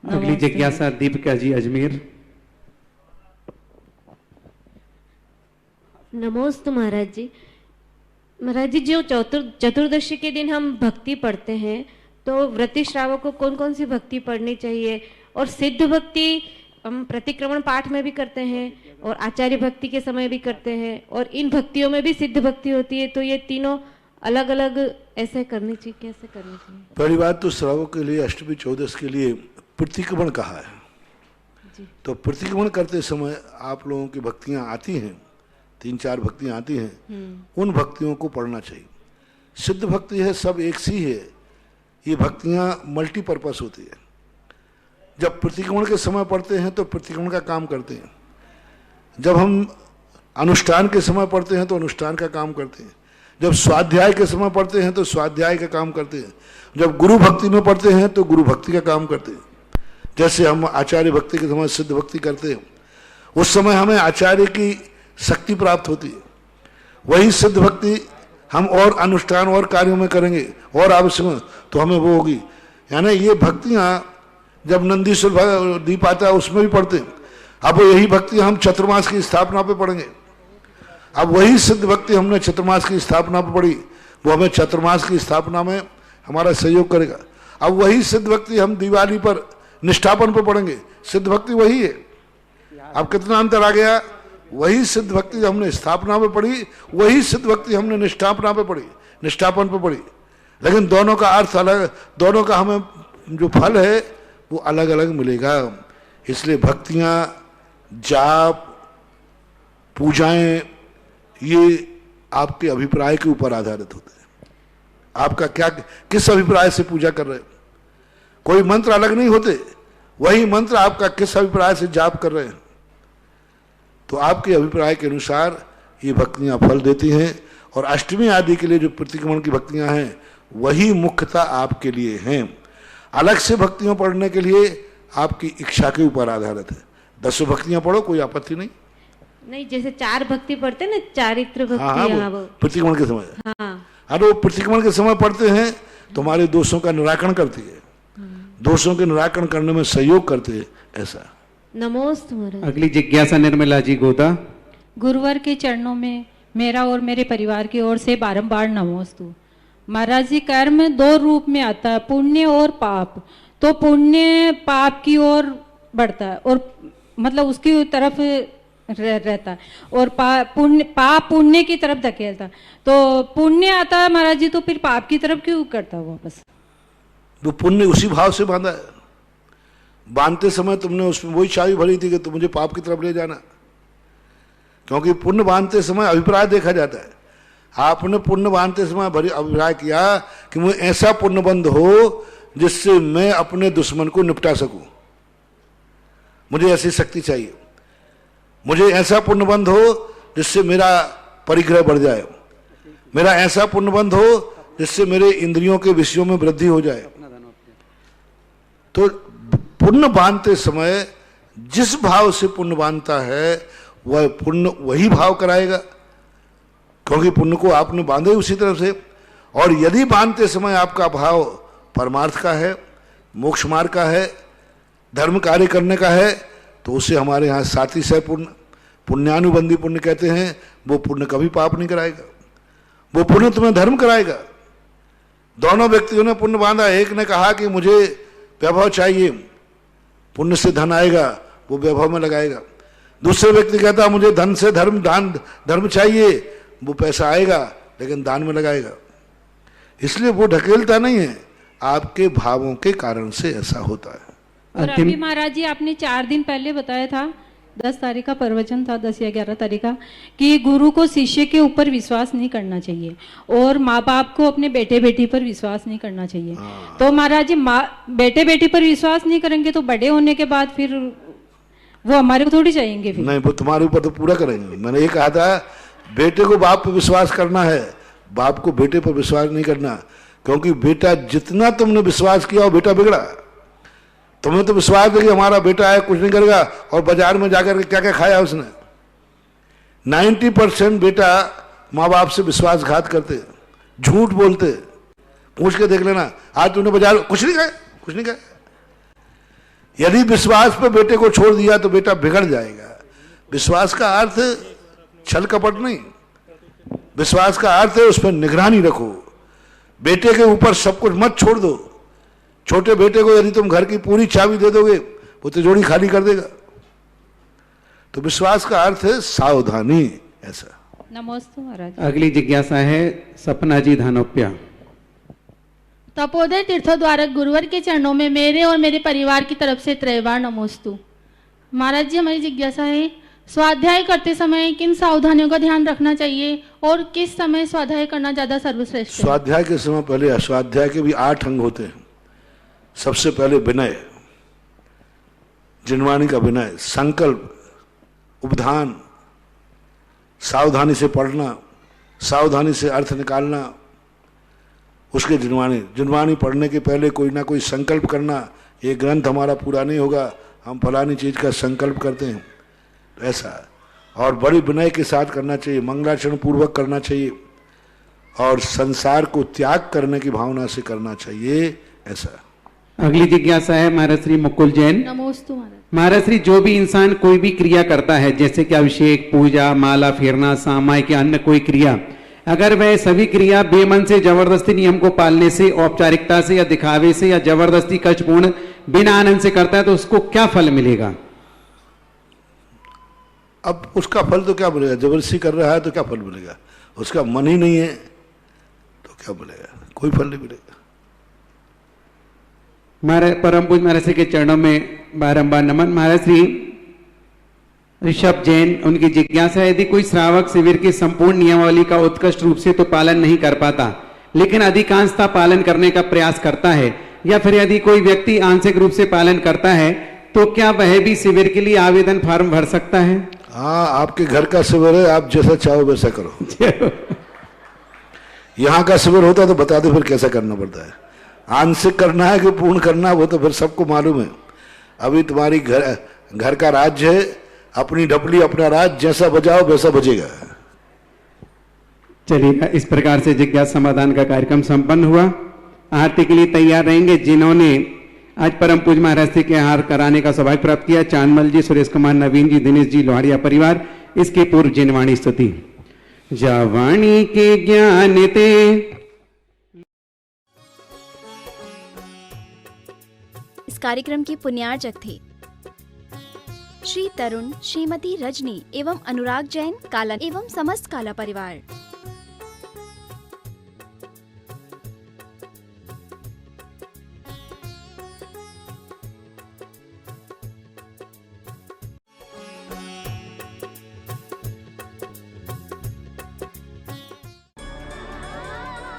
अगली जिज्ञासा दीपिका जी अजमेर। नमोस्तु महाराज जी। महाराज जी, जो चतुर्दशी के दिन हम भक्ति पढ़ते हैं, तो व्रती श्रावक को कौन कौन सी भक्ति पढ़नी चाहिए? और सिद्ध भक्ति हम प्रतिक्रमण पाठ में भी करते हैं और आचार्य भक्ति के समय भी करते हैं, और इन भक्तियों में भी सिद्ध भक्ति होती है, तो ये तीनों अलग अलग ऐसे करनी चाहिए, कैसे करनी चाहिए? पहली बात तो श्रावक के लिए अष्टमी चौदश के लिए प्रतिक्रमण कहा है जी। तो प्रतिक्रमण करते समय आप लोगों की भक्तियां आती हैं, 3-4 भक्तियां आती हैं, उन भक्तियों को पढ़ना चाहिए। सिद्ध भक्ति है, सब एक सी है, ये भक्तियां मल्टीपर्पस होती है। जब प्रतिक्रमण के समय पढ़ते हैं तो प्रतिक्रमण का काम करते हैं, जब हम अनुष्ठान के समय पढ़ते हैं तो अनुष्ठान का काम करते हैं, जब स्वाध्याय के समय पढ़ते हैं तो स्वाध्याय का काम करते हैं, जब गुरु भक्ति में पढ़ते हैं तो गुरु भक्ति का काम करते हैं। जैसे हम आचार्य भक्ति के समय सिद्ध भक्ति करते हैं, उस समय हमें आचार्य की शक्ति प्राप्त होती है। वही सिद्ध भक्ति हम और अनुष्ठान और कार्यों में करेंगे और आवश्यक तो हमें वो होगी। यानी ये भक्तियाँ जब नंदीश्वर दीप आता है उसमें भी पढ़ते हैं। अब यही भक्ति हम चतुर्मास की स्थापना पे पढ़ेंगे। अब वही सिद्ध भक्ति हमने चतुर्मास की स्थापना पे पढ़ी, वो हमें चतुर्मास की स्थापना में हमारा सहयोग करेगा। अब वही सिद्ध भक्ति हम दिवाली पर निष्ठापन पे पढ़ेंगे, सिद्ध भक्ति वही है। अब कितना अंतर आ गया, वही सिद्ध भक्ति हमने स्थापना पे पढ़ी, वही सिद्ध भक्ति हमने निष्ठापना पे पढ़ी, निष्ठापन पे पढ़ी, लेकिन दोनों का अर्थ अलग, दोनों का हमें जो फल है वो अलग अलग मिलेगा। इसलिए भक्तियाँ, जाप, पूजाएं ये आपके अभिप्राय के ऊपर आधारित होते हैं। आपका क्या, किस अभिप्राय से पूजा कर रहे हैं। कोई मंत्र अलग नहीं होते, वही मंत्र आपका किस अभिप्राय से जाप कर रहे हैं, तो आपके अभिप्राय के अनुसार ये भक्तियां फल देती हैं। और अष्टमी आदि के लिए जो प्रतिक्रमण की भक्तियां हैं वही मुख्यतः आपके लिए हैं। अलग से भक्तियां पढ़ने के लिए आपकी इच्छा के ऊपर आधारित है। 10 भक्तियां पढ़ो, कोई आपत्ति नहीं। नहीं, जैसे 4 भक्ति पढ़ते हैं ना, चारित्र भक्ति। हाँ, वो प्रतिक्रमण के समय। हाँ, अरे वो प्रतिक्रमण के समय पढ़ते हैं तो हमारे दोषों का निराकरण करती है, दोषों के निराकरण करने में सहयोग करते हैं। ऐसा। नमोस्तु महाराज। अगली जिज्ञासा निर्मला जी गोदा। गुरुवर के चरणों में मेरा और मेरे परिवार की ओर से बारंबार नमोस्तु। महाराज जी, कर्म 2 रूप में आता है, पुण्य और पाप। तो पुण्य पाप की ओर बढ़ता है और मतलब उसकी तरफ रहता है, और पाप पुण्य की तरफ धकेलता है। तो पुण्य आता है महाराज जी, तो फिर पाप की तरफ क्यों करता है वापस? वो पुण्य उसी भाव से बांधा है। बांधते समय तुमने उसमें वही चाबी भरी थी कि तुम मुझे पाप की तरफ ले जाना, क्योंकि पुण्य बांधते समय अभिप्राय देखा जाता है। आपने पुण्य बांधते समय भरी अभिप्राय किया कि मुझे ऐसा पुण्यबंध हो जिससे मैं अपने दुश्मन को निपटा सकूं, मुझे ऐसी शक्ति चाहिए। मुझे ऐसा पुण्यबंध हो जिससे मेरा परिग्रह बढ़ जाए, मेरा ऐसा पुण्यबंध हो जिससे मेरे इंद्रियों के विषयों में वृद्धि हो जाए। तो पुण्य बांधते समय जिस भाव से पुण्य बांधता है वह पुण्य वही भाव कराएगा, क्योंकि पुण्य को आपने बांधे उसी तरफ से। और यदि बांधते समय आपका भाव परमार्थ का है, मोक्ष मार्ग का है, धर्म कार्य करने का है, तो उसे हमारे यहाँ सातिशय पुण्य, पुण्यानुबंधी पुण्य कहते हैं। वो पुण्य कभी पाप नहीं कराएगा, वो पुण्य तुम्हें धर्म कराएगा। दोनों व्यक्तियों ने पुण्य बांधा, एक ने कहा कि मुझे वैभव चाहिए, पुण्य से धन आएगा, वो वैभव में लगाएगा। दूसरे व्यक्ति कहता मुझे धन से धर्म चाहिए, वो पैसा आएगा लेकिन दान में लगाएगा। इसलिए वो ढकेलता नहीं है, आपके भावों के कारण से ऐसा होता है। और अभी महाराज जी आपने 4 दिन पहले बताया था, 10 तारीख का प्रवचन था, 10 या 11 तारीख का, कि गुरु को शिष्य के ऊपर विश्वास नहीं करना चाहिए और माँ बाप को अपने बेटे बेटी पर विश्वास नहीं करना चाहिए। तो महाराज जी, बेटे बेटी पर विश्वास नहीं करेंगे तो बड़े होने के बाद फिर वो हमारे को थोड़ी चाहिए फिर। नहीं, वो तुम्हारे ऊपर तो पूरा करेंगे। मैंने ये कहा था बेटे को बाप पर विश्वास करना है, बाप को बेटे पर विश्वास नहीं करना, क्योंकि बेटा जितना तुमने विश्वास किया वो बेटा बिगड़ा। तुम्हें तो विश्वास है कि हमारा बेटा है, कुछ नहीं करेगा, और बाजार में जाकर के क्या क्या खाया उसने। 90% बेटा माँ बाप से विश्वासघात करते, झूठ बोलते। पूछ के देख लेना, आज तूने बाजार कुछ नहीं खाया, कुछ नहीं खाया। यदि विश्वास पे बेटे को छोड़ दिया तो बेटा बिगड़ जाएगा। विश्वास का अर्थ छल कपट नहीं, विश्वास का अर्थ है उस पर निगरानी रखो। बेटे के ऊपर सब कुछ मत छोड़ दो। छोटे बेटे को यदि तुम घर की पूरी चाबी दे दोगे वो तिजोरी खाली कर देगा। तो विश्वास का अर्थ है सावधानी। ऐसा। नमस्ते महाराज। अगली जिज्ञासा है सपना जी धानोपिया। तपोदय तीर्थोद्वारक गुरुवर के चरणों में मेरे और मेरे परिवार की तरफ से 3 बार नमोस्तु। महाराज जी, हमारी जिज्ञासा है, स्वाध्याय करते समय किन सावधानियों का ध्यान रखना चाहिए और किस समय स्वाध्याय करना ज्यादा सर्वश्रेष्ठ है? स्वाध्याय के समय पहले स्वाध्याय के भी 8 अंग होते हैं। सबसे पहले विनय, जिनवाणी का विनय, संकल्प, उपधान, सावधानी से पढ़ना, सावधानी से अर्थ निकालना, उसके जिनवाणी पढ़ने के पहले कोई ना कोई संकल्प करना, ये ग्रंथ हमारा पूरा नहीं होगा, हम फलानी चीज़ का संकल्प करते हैं, ऐसा। और बड़ी विनय के साथ करना चाहिए, मंगलाचरण पूर्वक करना चाहिए, और संसार को त्याग करने की भावना से करना चाहिए, ऐसा। अगली जिज्ञासा है महाराज श्री मुकुल जैन। नमोस्तु महाराज। महाराज श्री, जो भी इंसान कोई भी क्रिया करता है, जैसे कि अभिषेक, पूजा, माला फेरना, सामायिक या अन्य कोई क्रिया, अगर वह सभी क्रिया बेमन से, जबरदस्ती नियम को पालने से, औपचारिकता से या दिखावे से या जबरदस्ती कष्टपूर्ण बिना आनंद से करता है, तो उसको क्या फल मिलेगा? अब उसका फल तो क्या मिलेगा? जबरदस्ती कर रहा है तो क्या फल मिलेगा? उसका मन ही नहीं है तो क्या मिलेगा? कोई फल नहीं मिलेगा। महाराज परम पूज्य महाराज श्री के चरणों में बारंबार नमन। महाराज श्री ऋषभ जैन, उनकी जिज्ञासा है, यदि कोई श्रावक शिविर की संपूर्ण नियमावली का उत्कृष्ट रूप से तो पालन नहीं कर पाता, लेकिन अधिकांशता पालन करने का प्रयास करता है, या फिर यदि कोई व्यक्ति आंशिक रूप से पालन करता है, तो क्या वह भी शिविर के लिए आवेदन फॉर्म भर सकता है? हाँ, आपके घर का शिविर है, आप जैसा चाहो वैसा करो। यहाँ का शिविर होता तो बता दो फिर कैसा करना पड़ता है। आंशिक करना है कि पूर्ण करना है, वो तो फिर सबको मालूम है। अभी तुम्हारी घर का राज्य है, अपनी ढपली अपना राज, जैसा बजाओ वैसा बजेगा। चलिएगा, इस प्रकार से जिज्ञासा समाधान का कार्यक्रम संपन्न हुआ। आरती के लिए तैयार रहेंगे जिन्होंने आज परम पूज्य महाराज जी के हार कराने का सौभाग्य प्राप्त किया, चांदमल जी, सुरेश कुमार, नवीन जी, दिनेश जी, लोहारिया परिवार। इसके पूर्व जिनवाणी स्तुति। जावाणी के ज्ञान ते। इस कार्यक्रम की पुण्यार्चक थे श्री तरुण, श्रीमती रजनी एवं अनुराग जैन, काला एवं समस्त काला परिवार।